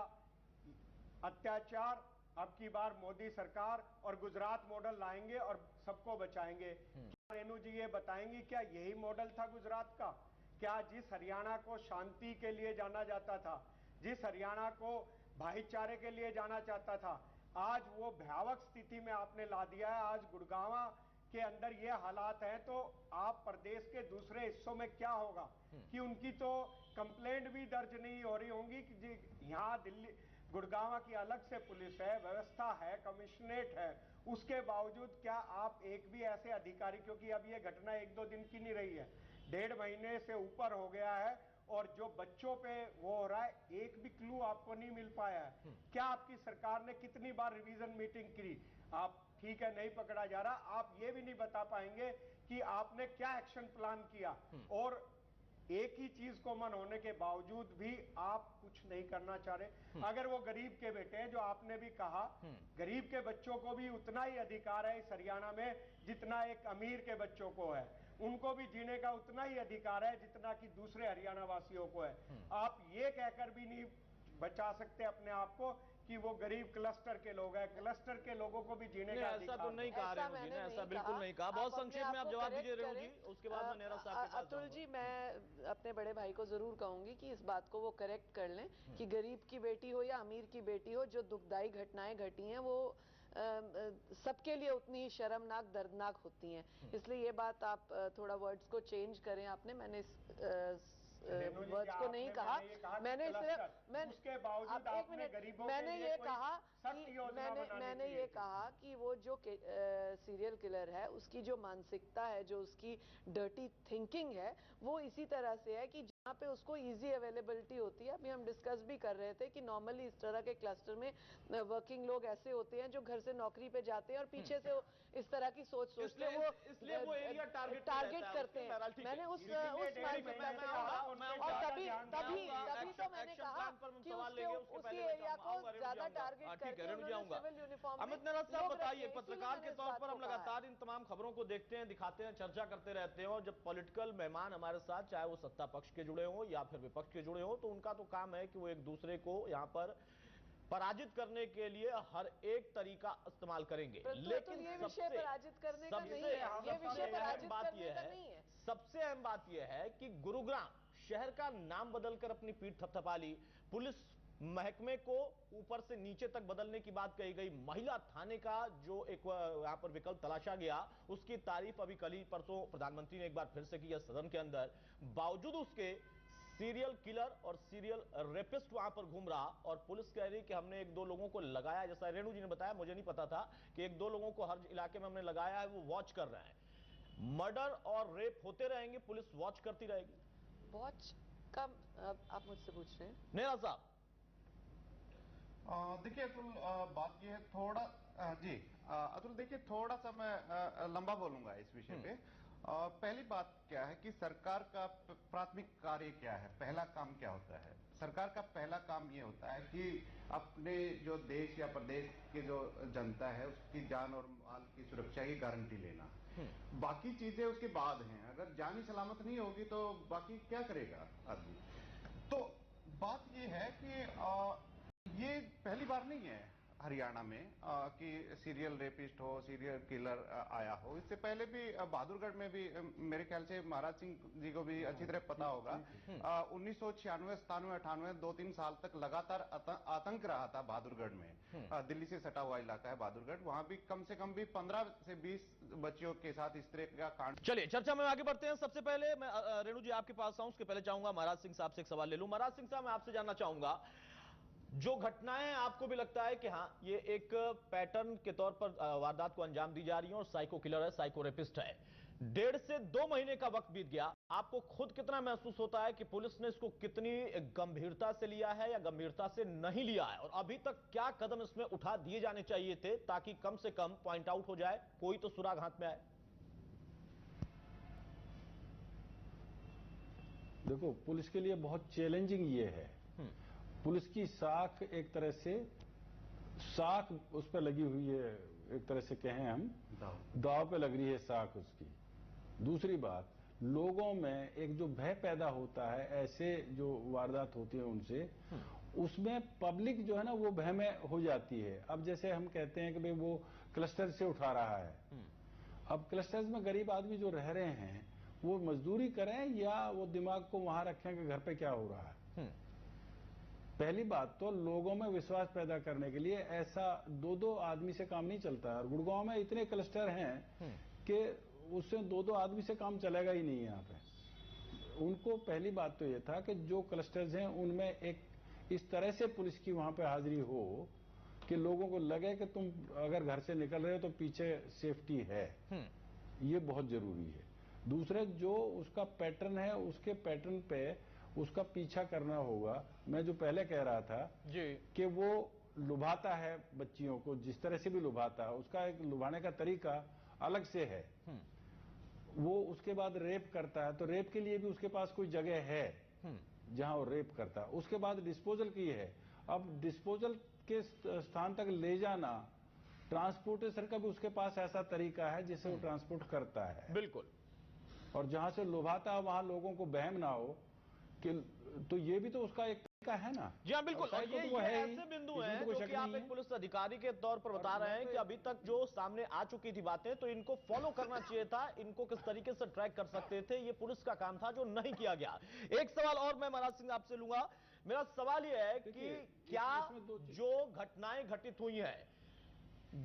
अत्याचार, अब की बार मोदी सरकार, और गुजरात मॉडल लाएंगे और सबको बचाएंगे। क्या रेणु जी ये बताएंगी, क्या यही मॉडल था गुजरात का? क्या जिस हरियाणा को शांति के लिए जाना जाता था, जिस हरियाणा को भाईचारे के लिए जाना चाहता था, आज वो भयावह स्थिति में आपने ला दिया है। आज गुड़गांव के अंदर ये हालात हैं, तो आप प्रदेश के दूसरे हिस्सों में क्या होगा कि उनकी तो कंप्लेंट भी दर्ज नहीं हो रही होंगी कि यहाँ दिल्ली, गुड़गांव की अलग से पुलिस है, व्यवस्था है, कमिश्नरेट है, उसके बावजूद क्या आप एक भी ऐसे अधिकारी, क्योंकि अब ये घटना 1-2 दिन की नहीं रही है, 1.5 महीने से ऊपर हो गया है, और जो बच्चों पे वो हो रहा है, एक भी क्लू आपको नहीं मिल पाया है। क्या आपकी सरकार ने कितनी बार रिवीजन मीटिंग की? आप ठीक है नहीं पकड़ा जा रहा, आप ये भी नहीं बता पाएंगे कि आपने क्या एक्शन प्लान किया। और एक ही चीज कॉमन होने के बावजूद भी आप कुछ नहीं करना चाह रहे। अगर वो गरीब के बेटे हैं, जो आपने भी कहा, गरीब के बच्चों को भी उतना ही अधिकार है इस हरियाणा में जितना एक अमीर के बच्चों को है। उनको भी जीने का उतना ही अधिकार है जितना कि दूसरे हरियाणा वासियों को है। आप ये कहकर भी नहीं बचा सकते अपने आप को कि वो गरीब क्लस्टर के लोग हैं। क्लस्टर के लोगों को भी जीने का ऐसा तो नहीं कहा रेणु जी ने, ऐसा बिल्कुल नहीं कहा। बहुत संक्षेप में आप जवाब दीजिए रेणु जी, उसके बाद मैं नेहरा साहब के पास अतुल जी, मैं अपने बड़े भाई को जरूर कहूंगी कि इस बात को वो करेक्ट कर लें कि गरीब की बेटी हो या अमीर की बेटी हो, जो दुखदाई घटनाएं घटी हैं वो सबके लिए उतनी ही शर्मनाक, दर्दनाक होती हैं। इसलिए ये बात आप थोड़ा वर्ड्स को चेंज करें। मैंने इस वर्ड्स को नहीं कहा। मैंने सिर्फ उसके बावजूद आपने गरीबों के लिए मैंने ये कहा कि वो जो सीरियल किलर है उसकी जो मानसिकता है, जो उसकी डर्टी थिंकिंग है, वो इसी तरह से है कि जहाँ पे उसको इजी अवेलेबिलिटी होती है। अभी हम डिस्कस भी कर रहे थे कि नॉर्मली इस तरह के क्लस्टर में वर्किंग लोग ऐसे होते हैं जो घर से नौकरी पे जाते हैं और पीछे से इस तरह की सोच सोचते हैं, इसलिए वो एरिया टारगेट करते हैं। मैंने उस मानसिकता से कहा, और तभी तो मैंने कहा कि उसी एरिया को ज्यादा टारगेट करके उन्होंने सिविल यूनिफॉर्म में अमित नेहरा साहब बताइए, पत्रकार के तौर पर हम लगातार इन तमाम खबरों को देखते हैं, दिखाते हैं, चर्चा करते रहते हैं, और जब पॉलिटिकल मेहमान हमारे साथ, चाहे वो सत्ता पक्ष के जुड़े हो या फिर विपक्ष के जुड़े हो, तो उनका तो काम है कि वो एक दूसरे को यहां पर पराजित करने के लिए हर एक तरीका इस्तेमाल करेंगे। लेकिन ये विषय पराजित करने का नहीं है, ये विषय पराजित करने का नहीं है। सबसे अहम बात यह है कि गुरुग्राम शहर का नाम बदलकर अपनी पीठ थपथपा ली, पुलिस महकमे को ऊपर से नीचे तक बदलने की बात कही गई, महिला थाने का जो एक यहां पर विकल्प तलाशा गया, उसकी तारीफ अभी कल ही परसों प्रधानमंत्री ने एक बार फिर से की सदन के अंदर। बावजूद उसके सीरियल किलर और सीरियल रेपिस्ट वहां पर घूम रहा, और पुलिस कह रही कि हमने एक दो लोगों को लगाया, जैसा रेणु जी ने बताया, मुझे नहीं पता था कि एक दो लोगों को हर इलाके में हमने लगाया है, वो वॉच कर रहे हैं। मर्डर और रेप होते रहेंगे, पुलिस वॉच करती रहेगी। वॉच का आप मुझसे पूछ रहे हैं? नेहरा साहब, देखिए अतुल, बात यह है थोड़ा अतुल देखिए, थोड़ा सा मैं लंबा बोलूंगा इस विषय पे। पहली बात क्या है कि सरकार का प्राथमिक कार्य क्या है, पहला काम क्या होता है। सरकार का पहला काम ये होता है कि अपने जो देश या प्रदेश की जो जनता है उसकी जान और माल की सुरक्षा की गारंटी लेना। बाकी चीजें उसके बाद हैं। अगर जान ही सलामत नहीं होगी तो बाकी क्या करेगा आदमी। तो बात ये है कि ये पहली बार नहीं है हरियाणा में कि सीरियल रेपिस्ट हो, सीरियल किलर आया हो। इससे पहले भी बहादुरगढ़ में भी मेरे ख्याल से महाराज सिंह जी को भी अच्छी तरह पता होगा, 1996, 97, 98 2-3 साल तक लगातार आतंक रहा था बहादुरगढ़ में। दिल्ली से सटा हुआ इलाका है बहादुरगढ़, वहां भी कम से कम भी 15 से 20 बच्चियों के साथ इस तरह का कांड। चलिए चर्चा में आगे बढ़ते हैं। सबसे पहले मैं रेणु जी आपके पास आऊं, उसके पहले चाहूंगा महाराज सिंह साहब से एक सवाल ले लूं। महाराज सिंह साहब, मैं आपसे जानना चाहूंगा, जो घटनाएं आपको भी लगता है कि हाँ ये एक पैटर्न के तौर पर वारदात को अंजाम दी जा रही है और साइको किलर है, साइको रेपिस्ट है, 1.5 से 2 महीने का वक्त बीत गया, आपको खुद कितना महसूस होता है कि पुलिस ने इसको कितनी गंभीरता से लिया है या गंभीरता से नहीं लिया है, और अभी तक क्या कदम इसमें उठा दिए जाने चाहिए थे ताकि कम से कम पॉइंट आउट हो जाए, कोई तो सुराग हाथ में आए? देखो, पुलिस के लिए बहुत चैलेंजिंग ये है। पुलिस की साख एक तरह से साख उस पर लगी हुई है, एक तरह से कहें हम दाव पे लग रही है साख उसकी। दूसरी बात, लोगों में एक जो भय पैदा होता है ऐसे जो वारदात होती है उनसे, उसमें पब्लिक जो है ना वो भय में हो जाती है। अब जैसे हम कहते हैं कि भाई वो क्लस्टर से उठा रहा है, अब क्लस्टर्स में गरीब आदमी जो रह रहे हैं वो मजदूरी करें या वो दिमाग को वहां रखें कि घर पे क्या हो रहा है। पहली बात तो लोगों में विश्वास पैदा करने के लिए ऐसा 2-2 आदमी से काम नहीं चलता है, और गुड़गांव में इतने क्लस्टर हैं कि उससे 2-2 आदमी से काम चलेगा ही नहीं यहाँ पे। उनको पहली बात तो ये था कि जो क्लस्टर्स हैं उनमें एक इस तरह से पुलिस की वहां पे हाजिरी हो कि लोगों को लगे कि तुम अगर घर से निकल रहे हो तो पीछे सेफ्टी है, ये बहुत जरूरी है। दूसरे, जो उसका पैटर्न है उसके पैटर्न पे उसका पीछा करना होगा। मैं जो पहले कह रहा था जी कि वो लुभाता है बच्चियों को, जिस तरह से भी लुभाता है, उसका एक लुभाने का तरीका अलग से है। वो उसके बाद रेप करता है, तो रेप के लिए भी उसके पास कोई जगह है जहां वो रेप करता है। उसके बाद डिस्पोजल की है। अब डिस्पोजल के स्थान तक ले जाना, ट्रांसपोर्टेशन का भी उसके पास ऐसा तरीका है जिससे वो ट्रांसपोर्ट करता है। बिल्कुल। और जहां से लुभाता है वहां लोगों को वहम ना हो कि, तो ये भी तो उसका एक तरीका है ना। जी हाँ, बिल्कुल। और ये ऐसे बिंदु हैं जो कि आप एक पुलिस अधिकारी के तौर पर बता रहे हैं कि अभी तक जो सामने आ चुकी थी बातें, तो इनको फॉलो करना चाहिए था, इनको किस तरीके से ट्रैक कर सकते थे, ये पुलिस का काम था जो नहीं किया गया। एक सवाल और मैं महाराज सिंह आपसे लूंगा। मेरा सवाल यह है कि क्या जो घटनाएं घटित हुई हैं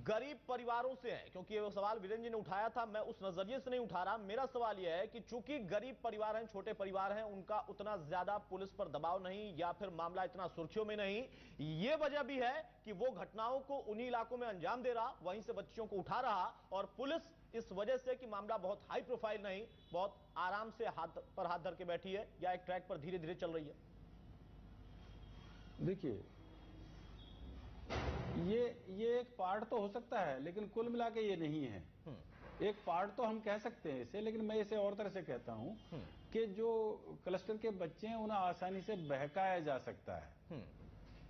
गरीब परिवारों से है, क्योंकि वो सवाल वीरेंद्र जी ने उठाया था, मैं उस नजरिए से नहीं उठा रहा। मेरा सवाल यह है कि चूंकि गरीब परिवार हैं, छोटे परिवार हैं, उनका उतना ज्यादा पुलिस पर दबाव नहीं, या फिर मामला इतना सुर्खियों में नहीं, ये वजह भी है कि वो घटनाओं को उन्हीं इलाकों में अंजाम दे रहा, वहीं से बच्चियों को उठा रहा, और पुलिस इस वजह से कि मामला बहुत हाई प्रोफाइल नहीं, बहुत आराम से हाथ पर हाथ धर के बैठी है, या एक ट्रैक पर धीरे धीरे चल रही है। देखिए, ये एक पार्ट तो हो सकता है, लेकिन कुल मिला के ये नहीं है। एक पार्ट तो हम कह सकते हैं इसे, लेकिन मैं इसे और तरह से कहता हूं कि जो क्लस्टर के बच्चे हैं उन्हें आसानी से बहकाया जा सकता है,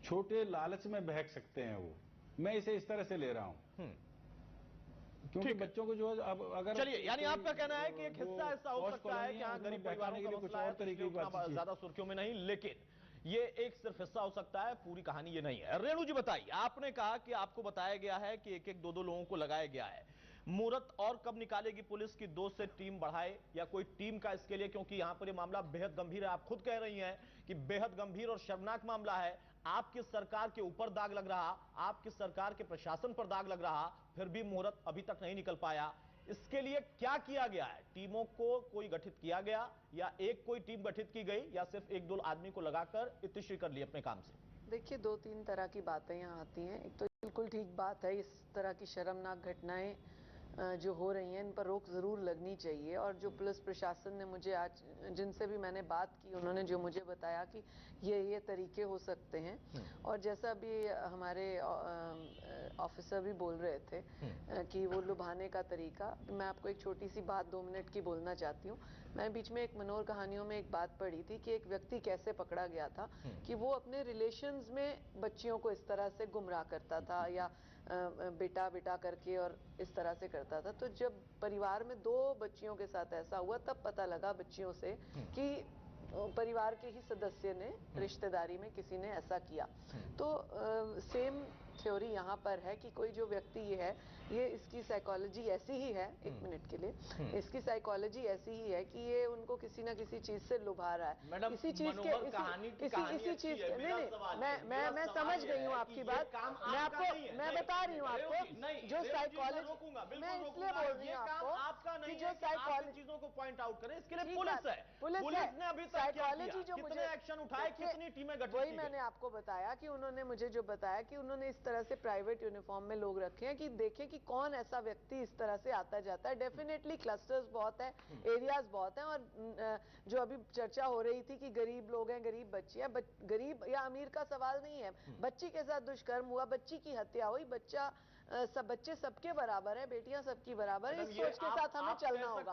छोटे लालच में बहक सकते हैं वो। मैं इसे इस तरह से ले रहा हूं, क्योंकि बच्चों को जो अब अगर, चलिए, यानी आपका कहना है कि एक हिस्सा ऐसा हो सकता है कि हाँ, गरीब परिवारों का मसला है, तरीके की ज्यादा सुर्खियों में नहीं, लेकिन ये एक सिर्फ हिस्सा हो सकता है, पूरी कहानी ये नहीं है। रेणु जी बताइए, आपने कहा कि आपको बताया गया है कि एक एक दो दो लोगों को लगाया गया है, मुहूर्त और कब निकालेगी पुलिस की 2 से टीम बढ़ाए, या कोई टीम का इसके लिए, क्योंकि यहां पर ये मामला बेहद गंभीर है, आप खुद कह रही हैं कि बेहद गंभीर और शर्मनाक मामला है, आपकी सरकार के ऊपर दाग लग रहा, आपकी सरकार के प्रशासन पर दाग लग रहा, फिर भी मुहूर्त अभी तक नहीं निकल पाया। इसके लिए क्या किया गया है? टीमों को कोई गठित किया गया, या एक कोई टीम गठित की गई, या सिर्फ एक दो आदमी को लगाकर इतिश्री कर ली अपने काम से? देखिए, 2-3 तरह की बातें यहाँ आती हैं। एक तो बिल्कुल ठीक बात है, इस तरह की शर्मनाक घटनाएं जो हो रही हैं, इन पर रोक ज़रूर लगनी चाहिए। और जो पुलिस प्रशासन ने मुझे आज, जिनसे भी मैंने बात की, उन्होंने जो मुझे बताया कि ये तरीके हो सकते हैं, और जैसा भी हमारे ऑफिसर भी बोल रहे थे कि वो लुभाने का तरीका, मैं आपको एक छोटी सी बात 2 मिनट की बोलना चाहती हूँ। मैं बीच में एक मनोर कहानियों में एक बात पढ़ी थी कि एक व्यक्ति कैसे पकड़ा गया था कि वो अपने रिलेशंस में बच्चियों को इस तरह से गुमराह करता था, या बेटा बेटा करके और इस तरह से करता था। तो जब परिवार में 2 बच्चियों के साथ ऐसा हुआ, तब पता लगा बच्चियों से कि परिवार के ही सदस्य ने, रिश्तेदारी में किसी ने ऐसा किया। तो सेम थ्योरी यहाँ पर है कि कोई जो व्यक्ति ये इसकी साइकोलॉजी ऐसी ही है, 1 मिनट के लिए, इसकी साइकोलॉजी ऐसी ही है कि ये उनको किसी ना किसी चीज से लुभा रहा है, इसी चीज के, इसी चीज के, नहीं, मैं समझ गई हूँ आपकी बात। मैं बता रही हूँ आपको जो साइकोलॉजी, मैं इसलिए बोल रही हूँ आपको कि जो साइकोलॉजी चीजों को पॉइंट आउट करें, इसके लिए पुलिस है, पुलिस ने अभी तक साइकोलॉजी जो कितने एक्शन उठाए, कितनी टीमें गठित की गई? वही मैंने आपको बताया कि उन्होंने मुझे जो बताया कि उन्होंने इस तरह से प्राइवेट यूनिफॉर्म में लोग रखे हैं कि देखें कि कौन ऐसा व्यक्ति इस तरह से आता जाता है। डेफिनेटली क्लस्टर्स बहुत है, एरियाज बहुत हैं, और जो अभी चर्चा हो रही थी कि गरीब लोग हैं, गरीब बच्ची है, गरीब या अमीर का सवाल नहीं है, बच्ची के साथ दुष्कर्म हुआ, बच्ची की हत्या हुई, सब बच्चे सबके बराबर है, बेटियां सबकी बराबर है, इस सोच के साथ हमें चलना होगा।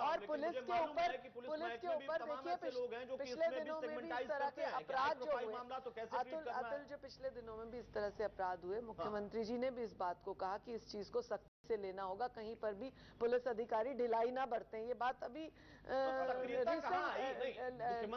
और पुलिस के ऊपर देखिए, पिछले दिनों में भी इस तरह के अपराध जो हुए, अतुल, जो पिछले दिनों में भी इस तरह से अपराध हुए, मुख्यमंत्री जी ने भी इस बात को कहा कि इस चीज को सख्ती से लेना होगा, कहीं पर भी पुलिस अधिकारी ढिलाई ना बरतें। ये बात अभी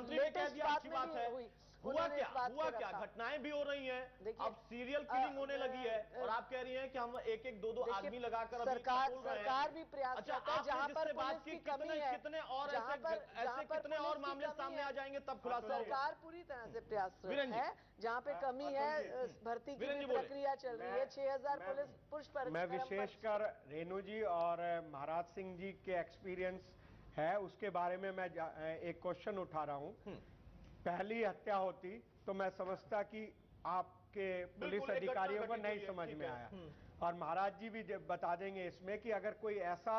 लेटेस्ट बात में भी हुई। हुआ क्या घटनाएं भी हो रही हैं, अब सीरियल किलिंग होने लगी है, और आप कह रही हैं कि हम एक एक दो आदमी लगाकर सरकार भी प्रयास करता है, जहां पर पुलिस की कमी है, कितने और ऐसे कितने और मामले सामने आ जाएंगे तब खुलासा होगा। सरकार पूरी तरह से प्रयासरत है, जहां पे कमी है, भर्ती की भी प्रक्रिया चल रही है, 6000 पुरुष पर। मैं विशेषकर रेणु जी और महाराज सिंह जी के एक्सपीरियंस है उसके बारे में मैं एक क्वेश्चन उठा रहा हूं। पहली हत्या होती तो मैं समझता कि आपके पुलिस अधिकारियों को नहीं समझ में आया, और महाराज जी भी बता देंगे इसमें कि अगर कोई ऐसा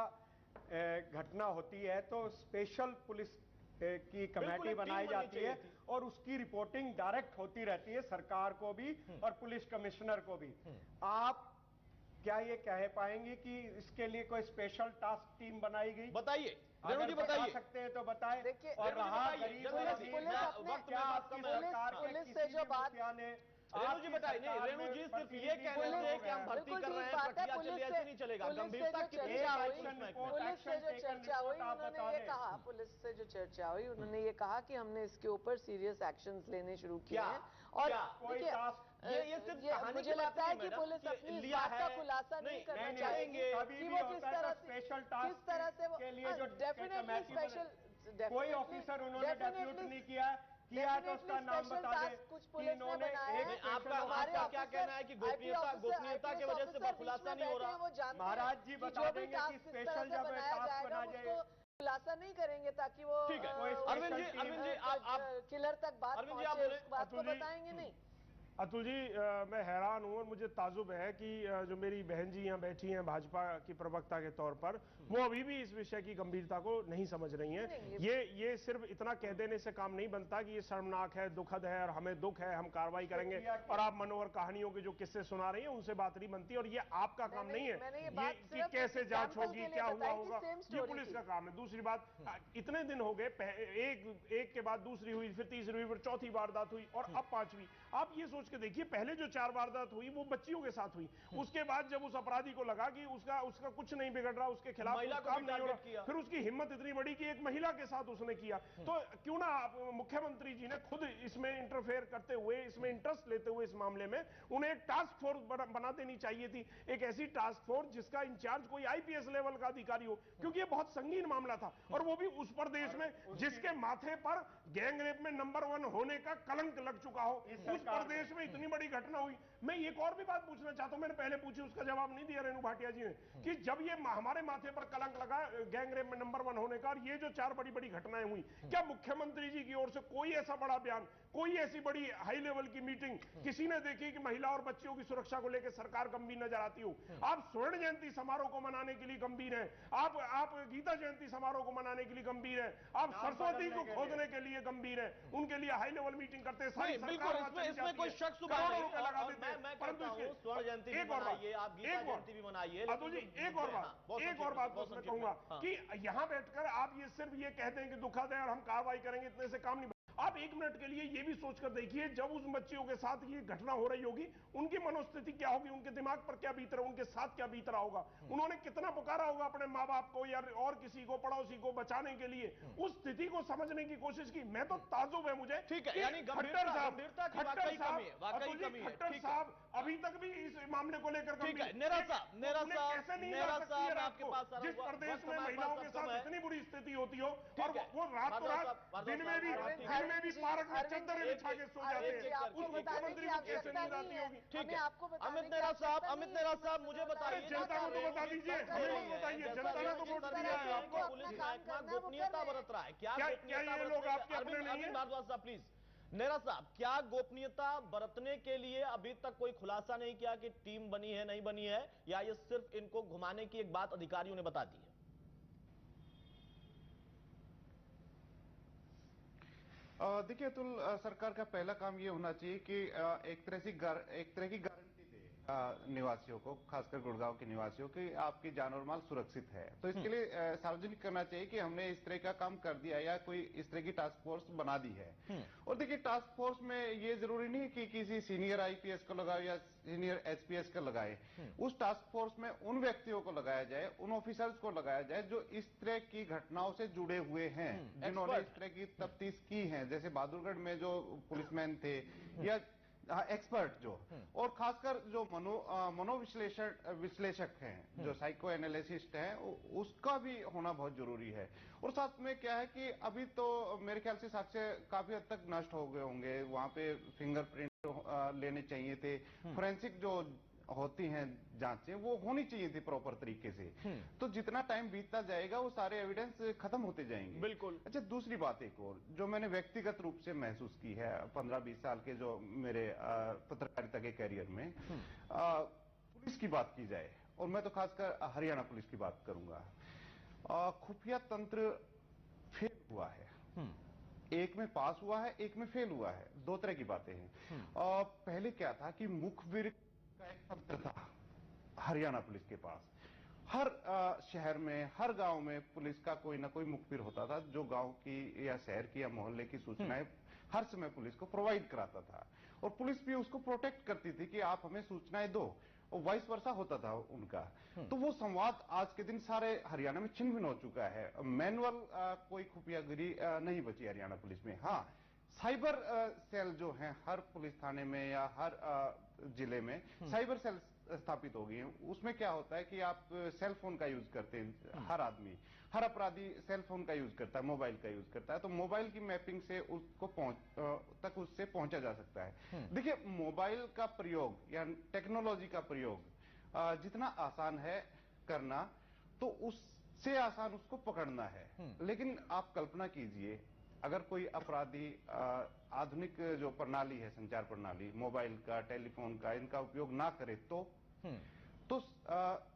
घटना होती है तो स्पेशल पुलिस की कमेटी बनाई जाती है, और उसकी रिपोर्टिंग डायरेक्ट होती रहती है सरकार को भी और पुलिस कमिश्नर को भी। आप क्या ये कह पाएंगे कि इसके लिए कोई स्पेशल टास्क टीम बनाई गई? बताइए अगर रेणु जी, बता बताइए। सकते हैं तो बताएं। देखिए, और रेणु जी रहा बताइए, गरीब जल्दी और जल्दी, अमीर मैं का, वक्त क्या में बात आपकी कम है। सरकार के पुलिस से किसी जो भी बात- मुखिया ने रेणु जी बताइए, नहीं रेणु जी सिर्फ ये कहने से कि हम भर्ती कर रहे हैं, प्रक्रिया चल रही है, ऐसे नहीं चलेगा। गंभीरता कितनी है एक्शन रिपोर्ट, पुलिस से जो एक्शन चर्चा हुई रिपोर्ट आप उन्होंने बता ये दें। कहा, पुलिस से जो चर्चा हुई उन्होंने ये कहा कि हमने इसके ऊपर सीरियस एक्शंस लेने शुरू किए क्या? हैं। और क्या? कोई देखिए, टास्क ये सिर्फ कहानी मुझे की बात लगता है नहीं कि मैडम, पुलिस कि अपनी इस लिया बात का है। खुलासा नहीं करना नहीं, चाहेगी करेंगे। कभी कि भी वो होता किस है तरह तो से स्पेशल टास्क किस तरह से वो के लिए जो डेफिनेटली कमेटी बने- स्पेशल कोई ऑफिसर उन्होंने डेप्यूट नहीं किया तो उसका नाम बता दें कुछ कि पुलिस ने इन्होंने बनाया एक है। नहीं, आपका हमारे क्या ऑफिसर- कहना है कि गोपनीयता IT गोपनीयता की वजह से ऑफिसर खुलासा बीच में नहीं हो बैठे रहा? हैं, वो जानते महाराज हैं जी कि बता जो भी देंगे टास्क कि किस तरह स्पेशल से जब बनाया टास्क जाएगा बना हम जाए उसको खुलासा नहीं करेंगे ताकि वो ठीक है। कोई अरविंद जी, स्पेशल अरविंद जी, आप किलर तक बात अरविंद जी, आप पहुंचे, बोले। उस बात को अतुल जी, बताएंगे नहीं। अतुल जी, मैं हैरान हूं और मुझे ताजुब है कि जो मेरी बहन जी यहाँ बैठी हैं भाजपा की प्रवक्ता के तौर पर, वो अभी भी इस विषय की गंभीरता को नहीं समझ रही हैं। नहीं, ये सिर्फ इतना कह देने से काम नहीं बनता कि ये शर्मनाक है, दुखद है और हमें दुख है, हम कार्रवाई करेंगे, और आप मनोहर कहानियों के जो किस्से सुना रही हैं उनसे बात नहीं बनती। और ये आपका काम नहीं मैंने ये है बात कि सिर्फ कैसे जांच एग्जाम्पल होगी, के लिए क्या हुआ बताई कि होगा, सेम ये स्टोरी पुलिस थी। का काम है। दूसरी बात, इतने दिन हो गए, एक के बाद दूसरी हुई, फिर तीसरी हुई, फिर चौथी वारदात हुई और अब पांचवी। आप ये सोच के देखिए, पहले जो 4 वारदात हुई वो बच्चियों के साथ हुई, उसके बाद जब उस अपराधी को लगा कि उसका कुछ नहीं बिगड़ रहा, उसके खिलाफ महिला कुछ को काम भी नहीं हो टारगेट रहा, किया। फिर उसकी हिम्मत इतनी बड़ी कि एक महिला के साथ उसने किया। तो क्यों ना मुख्यमंत्री जी ने खुद इसमें इंटरफेयर करते हुए, इसमें इंटरेस्ट लेते हुए इस मामले में उन्हें एक टास्क फोर्स बना देनी चाहिए थी, एक ऐसी टास्क फोर्स जिसका इंचार्ज कोई आईपीएस लेवल का अधिकारी हो, क्योंकि ये बहुत संगीन मामला था, और वो भी उस प्रदेश में जिसके माथे पर गैंग रेप में नंबर 1 होने का कलंक लग चुका हो, उस प्रदेश में इतनी बड़ी घटना हुई। मैं एक और भी बात पूछना चाहता हूं, मैंने पहले पूछी, उसका जवाब नहीं दिया रेणु भाटिया जी ने, कि जब ये हमारे माथे पर कलंक लगा गैंग रेप में नंबर 1 होने का, और ये जो 4 बड़ी बड़ी घटनाएं हुई, क्या मुख्यमंत्री जी की ओर से कोई ऐसा बड़ा बयान, कोई ऐसी बड़ी हाई लेवल की मीटिंग किसी ने देखी कि महिला और बच्चियों की सुरक्षा को लेकर सरकार गंभीर नजर आती हो? आप स्वर्ण जयंती समारोह को मनाने के लिए गंभीर हैं, आप गीता जयंती समारोह को मनाने के लिए गंभीर हैं, आप सरस्वती को खोदने के लिए गंभीर हैं, उनके लिए हाई लेवल मीटिंग करते हैं, सारी बिल्कुल, इसमें कोई शक शुबा करोड़ों नहीं। रुपए लगा और देते हैं। मैं परंतु कहता हूं, स्वर्ण जयंती भी एक और बात, मनाइए, आप गीता जयंती भी मनाइए, अतुल जी, एक और बात बस मैं कहूंगा हाँ। कि यहां बैठकर आप ये सिर्फ ये कहते हैं कि दुखद है और हम कार्रवाई करेंगे, इतने से काम नहीं। आप एक मिनट के लिए ये भी सोचकर देखिए, जब उस बच्चियों के साथ ये घटना हो रही होगी, उनकी मनोस्थिति क्या होगी, उनके दिमाग पर क्या बीत रहा, उनके साथ क्या बीत रहा होगा, उन्होंने कितना पुकारा होगा अपने माँ बाप को या और किसी को, पड़ोसी को बचाने के लिए, उस स्थिति को समझने की कोशिश की। मैं तो ताजुब है मुझे, ठीक है, यानी गंभीरता की वाकई कमी है, वाकई कमी है। खट्टर साहब अभी तक भी इस मामले को लेकर ठीक है, नेरा साहब, मैं आपके पास आ रहा हूं। जिस प्रदेश में महिलाओं के साथ इतनी बुरी स्थिति होती हो, और ठीक है। वो रात दिन में भी पार्क में चद्दरें बिछा के सो जाते हैं, उस मुख्यमंत्री को कैसे नींद आती होगी? ठीक है, अमित नेहरा साहब, मुझे बताइए, जनता को तो बता दीजिए, हमें नहीं बताइए, जनता ने तो वोट दिया है आपको। पुलिस महकमा गोपनीयता बरत रहा है, क्या ये लोग आपके अपने नहीं है? भारद्वाज साहब प्लीज। नेहरा साहब, क्या गोपनीयता बरतने के लिए अभी तक कोई खुलासा नहीं किया कि टीम बनी है नहीं बनी है, या ये सिर्फ इनको घुमाने की एक बात अधिकारियों ने बता दी है? देखिए अतुल, सरकार का पहला काम ये होना चाहिए कि एक तरह की गारंटी दे निवासियों को, खासकर गुड़गांव के निवासियों की, आपकी जान और माल सुरक्षित है। तो इसके लिए सार्वजनिक करना चाहिए कि हमने इस तरह का काम कर दिया या कोई इस तरह की टास्क फोर्स बना दी है। और देखिए, टास्क फोर्स में ये जरूरी नहीं कि किसी सीनियर आईपीएस को लगाए या सीनियर एसपीएस को लगाए। उस टास्क फोर्स में उन व्यक्तियों को लगाया जाए, उन ऑफिसर्स को लगाया जाए जो इस तरह की घटनाओं से जुड़े हुए हैं, जिन्होंने इस तरह की तफ्तीश की है, जैसे बहादुरगढ़ में जो पुलिसमैन थे, या एक्सपर्ट जो, और खासकर जो विश्लेषक हैं, जो साइको एनालिसिस्ट हैं, उसका भी होना बहुत जरूरी है। और साथ में क्या है कि अभी तो मेरे ख्याल से साक्ष्य काफी हद तक नष्ट हो गए होंगे, वहां पे फिंगरप्रिंट लेने चाहिए थे, फोरेंसिक जो होती हैं जांचें, वो होनी चाहिए थी प्रॉपर तरीके से। तो जितना टाइम बीतता जाएगा वो सारे एविडेंस खत्म होते जाएंगे। बिल्कुल। अच्छा, दूसरी बात एक और जो मैंने व्यक्तिगत रूप से महसूस की है 15-20 साल के जो मेरे पत्रकारिता के कैरियर में, पुलिस की बात की जाए, और मैं तो खासकर हरियाणा पुलिस की बात करूंगा, खुफिया तंत्र फेल हुआ है। एक में पास हुआ है, एक में फेल हुआ है, दो तरह की बातें हैं। पहले क्या था कि मुखबिर का एक तंत्र था, हरियाणा पुलिस के पास। हर शहर में, हर गांव में पुलिस का कोई ना कोई मुखबिर होता था, जो गांव की या शहर की या मोहल्ले की सूचनाएं हर समय पुलिस को प्रोवाइड कराता था, और पुलिस भी उसको प्रोटेक्ट करती थी कि आप हमें सूचनाएं दो, और वाइस वर्सा होता था उनका। तो वो संवाद आज के दिन सारे हरियाणा में छिन्न भिन्न हो चुका है। मैनुअल कोई खुफियागिरी नहीं बची हरियाणा पुलिस में। हाँ, साइबर सेल जो हैं हर पुलिस थाने में या हर जिले में साइबर सेल स्थापित हो गई हैं। उसमें क्या होता है कि आप सेल फोन का यूज करते हैं, हर आदमी, हर अपराधी सेल फोन का यूज करता है, मोबाइल का यूज करता है, तो मोबाइल की मैपिंग से उसको तक उससे पहुंचा जा सकता है। देखिए, मोबाइल का प्रयोग या टेक्नोलॉजी का प्रयोग जितना आसान है करना, तो उससे आसान उसको पकड़ना है। लेकिन आप कल्पना कीजिए, अगर कोई अपराधी आधुनिक जो प्रणाली है, संचार प्रणाली, मोबाइल का, टेलीफोन का, इनका उपयोग ना करे तो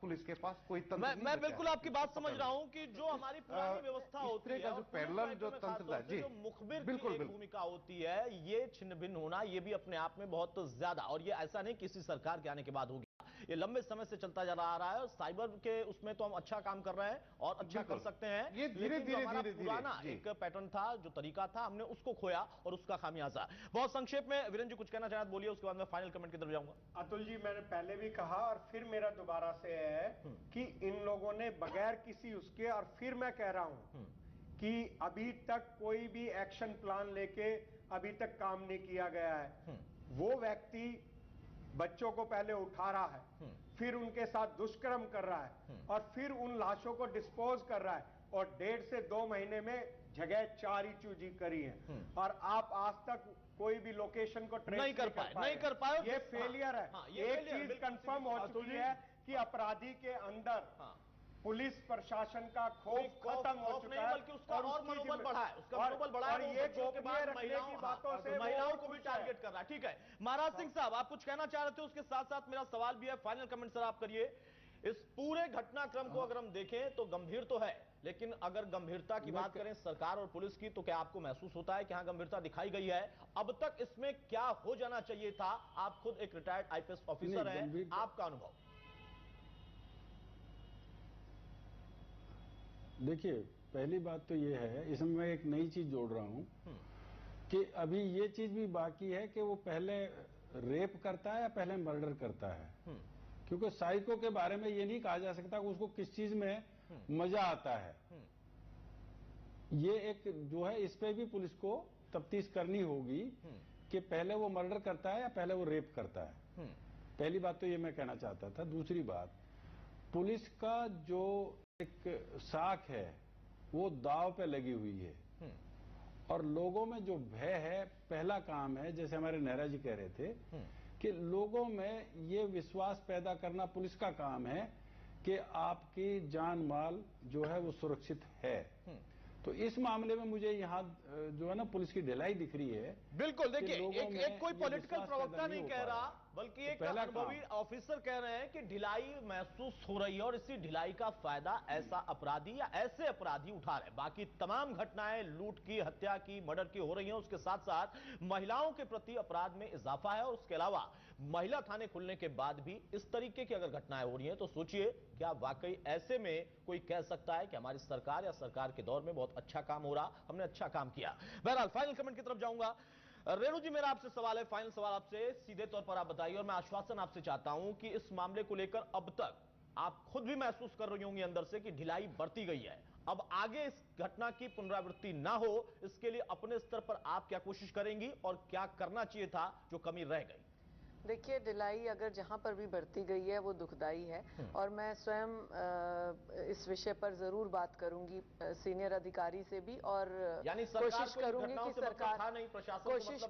पुलिस के पास कोई तंत्र नहीं मैं बचा बिल्कुल है आपकी बात समझ रहा हूं कि जो हमारी पुरानी व्यवस्था होती है, का जो पैरेलल जो तंत्र है, जी, जो मुखबिर बिल्कुल की एक भूमिका होती है, ये छिन्न भिन्न होना, ये भी अपने आप में बहुत ज्यादा, और ये ऐसा नहीं किसी सरकार के आने के बाद होगी, ये लंबे समय से चलता जा रहा है। और साइबर के उसमें तो हम अच्छा काम कर रहे हैं और अच्छा कर सकते हैं, ये धीरे धीरे पुराना एक पैटर्न था, जो तरीका था, हमने उसको खोया और उसका खामियाजा। बहुत संक्षेप में वीरेंद्र जी कुछ कहना चाहे बोलिए, उसके बाद मैं फाइनल कमेंट की तरफ जाऊंगा। अतुल जी, मैंने पहले भी कहा और फिर मेरा दोबारा से है कि इन लोगों ने बगैर किसी उसके, और फिर मैं कह रहा हूं कि अभी तक कोई भी एक्शन प्लान लेके अभी तक काम नहीं किया गया है। वो व्यक्ति बच्चों को पहले उठा रहा है, फिर उनके साथ दुष्कर्म कर रहा है, और फिर उन लाशों को डिस्पोज कर रहा है, और 1.5 से 2 महीने में जगह 4 ही चूजी करी है, और आप आज तक कोई भी लोकेशन को ट्रेस नहीं कर पाए। ये फेलियर है। एक चीज कंफर्म हो चुकी है कि अपराधी के अंदर पुलिस प्रशासन का खौफ खत्म हो चुका है, बल्कि उसका और मनोबल बढ़ा है, उसका मनोबल बढ़ा है, और ये गोपनीय रखने की बातों से महिलाओं को भी टारगेट कर रहा है। ठीक है, महाराज सिंह साहब, आप कुछ कहना चाह रहे थे, उसके साथ साथ मेरा सवाल भी है, फाइनल कमेंट सर आप करिए। इस पूरे घटनाक्रम को अगर हम देखें तो गंभीर तो है, लेकिन अगर गंभीरता की बात करें सरकार और पुलिस की, तो क्या आपको महसूस होता है कि हाँ गंभीरता दिखाई गई है? अब तक इसमें क्या हो जाना चाहिए था? आप खुद एक रिटायर्ड आईपीएस ऑफिसर हैं, आपका अनुभव। देखिए, पहली बात तो ये है, इसमें मैं एक नई चीज जोड़ रहा हूं कि अभी ये चीज भी बाकी है कि वो पहले रेप करता है या पहले मर्डर करता है। क्योंकि साइको के बारे में ये नहीं कहा जा सकता कि उसको किस चीज में मजा आता है। ये एक जो है, इस पे भी पुलिस को तफ्तीश करनी होगी कि पहले वो मर्डर करता है या पहले वो रेप करता है। पहली बात तो ये मैं कहना चाहता था। दूसरी बात, पुलिस का जो एक साख है वो दाव पे लगी हुई है, और लोगों में जो भय है, पहला काम है, जैसे हमारे नेहरा जी कह रहे थे कि लोगों में ये विश्वास पैदा करना पुलिस का काम है कि आपकी जान माल जो है वो सुरक्षित है। तो इस मामले में मुझे यहाँ जो है ना पुलिस की ढिलाई दिख रही है। बिल्कुल, देखिए एक कोई पॉलिटिकल प्रवक्ता नहीं कह रहा, बल्कि एक अनुभवी ऑफिसर कह रहे हैं कि ढिलाई महसूस हो रही है, और इसी ढिलाई का फायदा ऐसा अपराधी या ऐसे अपराधी उठा रहे हैं। बाकी तमाम घटनाएं लूट की, हत्या की, मर्डर की हो रही हैं, उसके साथ साथ महिलाओं के प्रति अपराध में इजाफा है, और उसके अलावा महिला थाने खुलने के बाद भी इस तरीके की अगर घटनाएं हो रही हैं, तो सोचिए क्या वाकई ऐसे में कोई कह सकता है कि हमारी सरकार या सरकार के दौर में बहुत अच्छा काम हो रहा, हमने अच्छा काम किया? बहरहाल फाइनल कमेंट की तरफ जाऊंगा। रेणु जी, मेरा आपसे सवाल है, फाइनल सवाल आपसे, सीधे तौर पर आप बताइए, और मैं आश्वासन आपसे चाहता हूं कि इस मामले को लेकर अब तक आप खुद भी महसूस कर रही होंगी अंदर से कि ढिलाई बढ़ती गई है। अब आगे इस घटना की पुनरावृत्ति ना हो, इसके लिए अपने स्तर पर आप क्या कोशिश करेंगी और क्या करना चाहिए था जो कमी रह गई? देखिए, ढिलाई अगर जहां पर भी बढ़ती गई है वो दुखदाई है, और मैं स्वयं इस विषय पर जरूर बात करूंगी सीनियर अधिकारी से भी, और कोशिश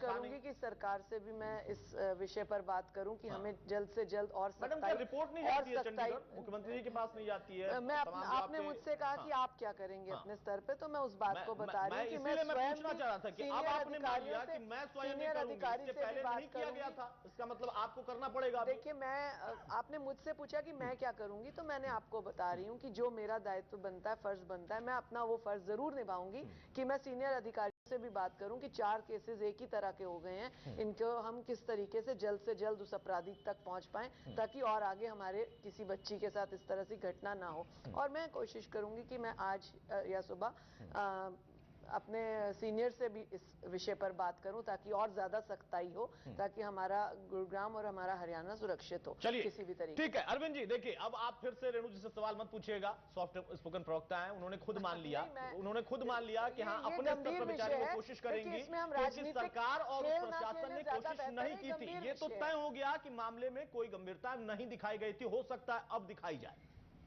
करूंगी कि सरकार से भी मैं इस विषय पर बात करूं कि हमें जल्द से जल्द और रिपोर्ट नहीं जाती है चंडीगढ़, मुख्यमंत्री जी के पास नहीं जाती है। मैं आपने मुझसे कहा कि आप क्या करेंगे अपने स्तर पे, तो मैं उस बात को बता रही हूँ कि मैं पूछना चाह रहा था कि अब आपने मान लिया कि मैं स्वयं नहीं करूंगी, इससे पहले नहीं किया गया था, इसका मतलब आपको करना पड़ेगा। देखिए, आपने मुझसे पूछा कि मैं क्या करूंगी, तो मैंने आपको बता रही हूँ कि जो मेरा दायित्व बनता है, फर्ज बनता है, मैं अपना वो फर्ज जरूर निभाऊंगी कि मैं सीनियर अधिकारी से भी बात करूं कि 4 केसेस एक ही तरह के हो गए हैं, इनको हम किस तरीके से जल्द उस अपराधी तक पहुंच पाएं ताकि और आगे हमारे किसी बच्ची के साथ इस तरह की घटना ना हो। और मैं कोशिश करूंगी कि मैं आज या सुबह अपने सीनियर से भी इस विषय पर बात करूं ताकि और ज्यादा सख्ताई हो, ताकि हमारा गुरुग्राम और हमारा हरियाणा सुरक्षित हो किसी भी तरीके। ठीक है अरविंद जी, देखिए अब आप फिर से रेणु जी से सवाल मत पूछिएगा, सॉफ्ट स्पोकन प्रवक्ता है, उन्होंने खुद मान लिया कि हाँ अपने स्तर पर विचारने की कोशिश करेंगी, क्योंकि सरकार और प्रशासन ने कोशिश नहीं की थी। ये तो तय हो गया कि मामले में कोई गंभीरता नहीं दिखाई गई थी, हो सकता है अब दिखाई जाए।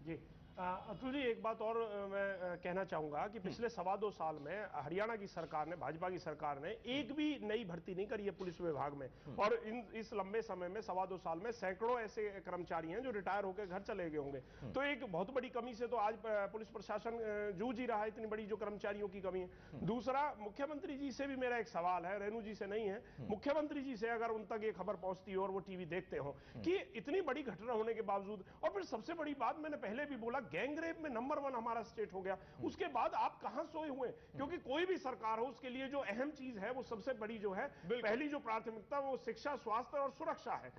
जी अतुल जी, एक बात और मैं कहना चाहूंगा कि पिछले 2.25 साल में हरियाणा की सरकार ने, भाजपा की सरकार ने एक भी नई भर्ती नहीं करी है पुलिस विभाग में, और इस लंबे समय में 2.25 साल में सैकड़ों ऐसे कर्मचारी हैं जो रिटायर होकर घर चले गए होंगे। तो एक बहुत बड़ी कमी से तो आज पुलिस प्रशासन जूझ ही रहा है, इतनी बड़ी जो कर्मचारियों की कमी है। दूसरा, मुख्यमंत्री जी से भी मेरा एक सवाल है, रेणु जी से नहीं है, मुख्यमंत्री जी से अगर उन तक ये खबर पहुंचती हो और वो टीवी देखते हो कि इतनी बड़ी घटना होने के बावजूद, और फिर सबसे बड़ी बात मैंने पहले भी बोला, गैंगरेप में नंबर 1 हमारा स्टेट हो गया, उसके बाद आप कहां सोए हुए? क्योंकि कोई भी सरकार हो उसके लिए जो अहम चीज है, वो सबसे बड़ी जो है, पहली जो प्राथमिकता वो शिक्षा, स्वास्थ्य और सुरक्षा है।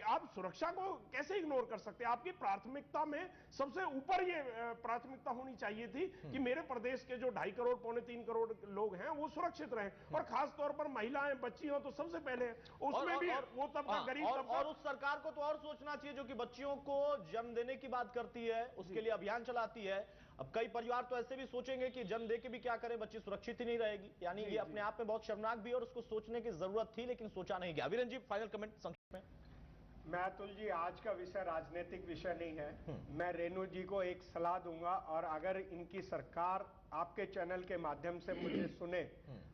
आप सुरक्षा को कैसे इग्नोर कर सकते हैं? आपकी प्राथमिकता में सबसे ऊपर ये प्राथमिकता होनी चाहिए थी कि मेरे प्रदेश के जो 2.5 करोड़, 2.25 करोड़ लोग हैं वो सुरक्षित रहें, और खास तौर पर महिलाएं, बच्ची हो तो सबसे पहले उसमें भी वो तबका गरीब तबका। और उस सरकार को तो और सोचना चाहिए जो कि बच्चियों को जन्म देने की बात करती है, उसके लिए अभियान चलाती है। अब कई परिवार तो ऐसे भी सोचेंगे कि जन्म दे के भी क्या करें, बच्ची सुरक्षित ही नहीं रहेगी। यानी ये अपने आप में बहुत शर्मनाक भी है और उसको सोचने की जरूरत थी, लेकिन सोचा नहीं गया। वीरेंद्र जी, फाइनल कमेंट संक्षेप में। मैं अतुल जी, आज का विषय राजनीतिक विषय नहीं है। मैं रेणु जी को एक सलाह दूंगा, और अगर इनकी सरकार आपके चैनल के माध्यम से मुझे सुने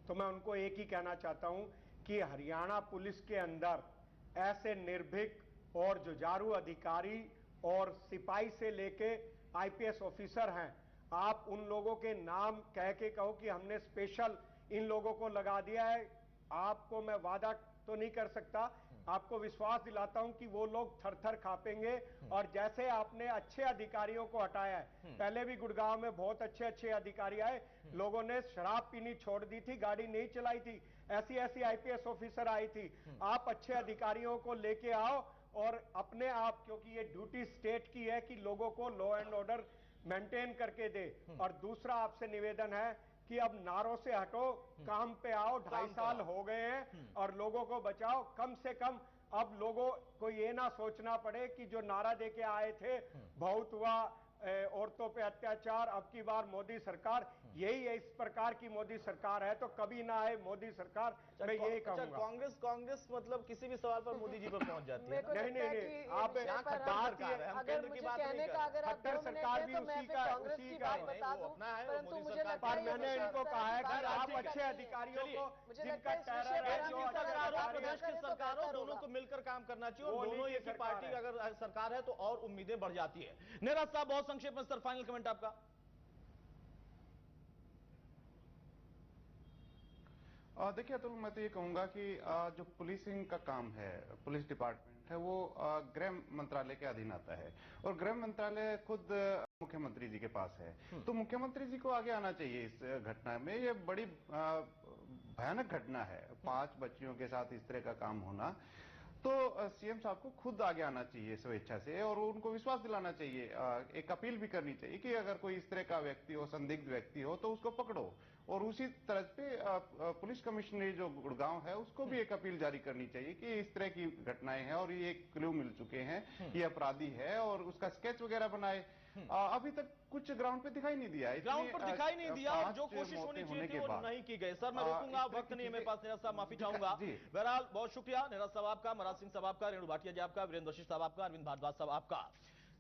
तो मैं उनको एक ही कहना चाहता हूं कि हरियाणा पुलिस के अंदर ऐसे निर्भीक और जुझारू अधिकारी और सिपाही से लेके आईपीएस ऑफिसर हैं, आप उन लोगों के नाम कह के कहो कि हमने स्पेशल इन लोगों को लगा दिया है। आपको मैं वादा तो नहीं कर सकता, आपको विश्वास दिलाता हूं कि वो लोग थर-थर कांपेंगे। और जैसे आपने अच्छे अधिकारियों को हटाया है, पहले भी गुड़गांव में बहुत अच्छे अधिकारी आए, लोगों ने शराब पीनी छोड़ दी थी, गाड़ी नहीं चलाई थी, ऐसी आईपीएस ऑफिसर आई थी। आप अच्छे अधिकारियों को लेके आओ और अपने आप, क्योंकि ये ड्यूटी स्टेट की है कि लोगों को लॉ एंड ऑर्डर मेंटेन करके दे। और दूसरा आपसे निवेदन है कि अब नारों से हटो, काम पे आओ। 2.5 साल हो गए हैं और लोगों को बचाओ। कम से कम अब लोगों को ये ना सोचना पड़े कि जो नारा देके आए थे, बहुत हुआ औरतों पे अत्याचार, अब की बार मोदी सरकार, यही है, इस प्रकार की मोदी सरकार है तो कभी ना आए मोदी सरकार। मैं यही कहूंगा। कांग्रेस मतलब किसी भी सवाल पर मोदी जी पर पहुंच जाती है। नहीं, आप अगर मुझे कहने का अगर आप 2 मिनट दें तो मैं फिर कांग्रेस की बात बता दूं, परंतु मुझे लगता है मैंने इनको कहा है कि आप अच्छे अधिकारियों को, जिनका टेरर है, जो प्रदेश की सरकारों दोनों को मिलकर काम करना चाहिए, और दोनों एक ही पार्टी अगर सरकार है तो और उम्मीदें बढ़ जाती है। नीरज साहब, बहुत संक्षेप में सर, फाइनल कमेंट आपका। देखिए अतुल, मैं तो ये कहूंगा कि जो पुलिसिंग का काम है, पुलिस डिपार्टमेंट है, वो गृह मंत्रालय के अधीन आता है, और गृह मंत्रालय खुद मुख्यमंत्री जी के पास है। तो मुख्यमंत्री जी को आगे आना चाहिए इस घटना में। ये बड़ी भयानक घटना है, 5 बच्चियों के साथ इस तरह का काम होना। तो सीएम साहब को खुद आगे आना चाहिए स्वेच्छा से, और उनको विश्वास दिलाना चाहिए, एक अपील भी करनी चाहिए कि अगर कोई इस तरह का व्यक्ति हो, संदिग्ध व्यक्ति हो, तो उसको पकड़ो। और उसी तरह पे पुलिस कमिश्नरी जो गुड़गांव है, उसको भी एक अपील जारी करनी चाहिए कि इस तरह की घटनाएं हैं और ये क्लू मिल चुके हैं, ये अपराधी है, और उसका स्केच वगैरह बनाए। अभी तक कुछ ग्राउंड पे दिखाई नहीं दिया, ग्राउंड पर दिखाई नहीं दिया, और जो कोशिश होनी चाहिए थी वो नहीं की गई। सर मैं रोकूंगा, वक्त नहीं है मेरे पास। नीरज साहब, माफी चाहूंगा। बहरहाल बहुत शुक्रिया नीरज साहब आपका, महाराज सिंह साहब आपका, रेणु भाटिया जी आपका, वीरेंद्र वशिष्ठ साहब आपका, अरविंद भारद्वाज साहब आपका।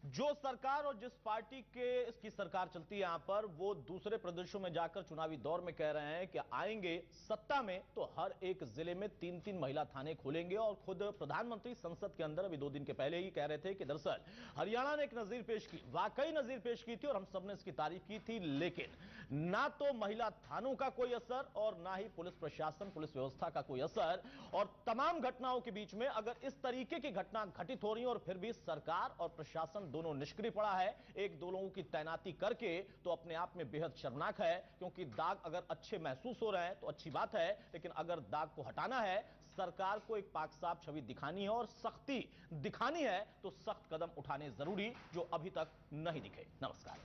जो सरकार और जिस पार्टी के इसकी सरकार चलती है यहां पर, वो दूसरे प्रदेशों में जाकर चुनावी दौर में कह रहे हैं कि आएंगे सत्ता में तो हर एक जिले में 3-3 महिला थाने खोलेंगे। और खुद प्रधानमंत्री संसद के अंदर अभी 2 दिन के पहले ही कह रहे थे कि दरअसल हरियाणा ने एक नजीर पेश की, वाकई नजीर पेश की थी, और हम सबने इसकी तारीफ की थी, लेकिन ना तो महिला थानों का कोई असर और ना ही पुलिस प्रशासन, पुलिस व्यवस्था का कोई असर। और तमाम घटनाओं के बीच में अगर इस तरीके की घटना घटित हो रही है और फिर भी सरकार और प्रशासन दोनों निष्क्रिय पड़ा है। एक दो लोगों की तैनाती करके तो अपने आप में बेहद शर्मनाक है, क्योंकि दाग अगर अच्छे महसूस हो रहे हैं तो अच्छी बात है, लेकिन अगर दाग को हटाना है, सरकार को एक पाक साफ छवि दिखानी है और सख्ती दिखानी है, तो सख्त कदम उठाने जरूरी, जो अभी तक नहीं दिखे। नमस्कार।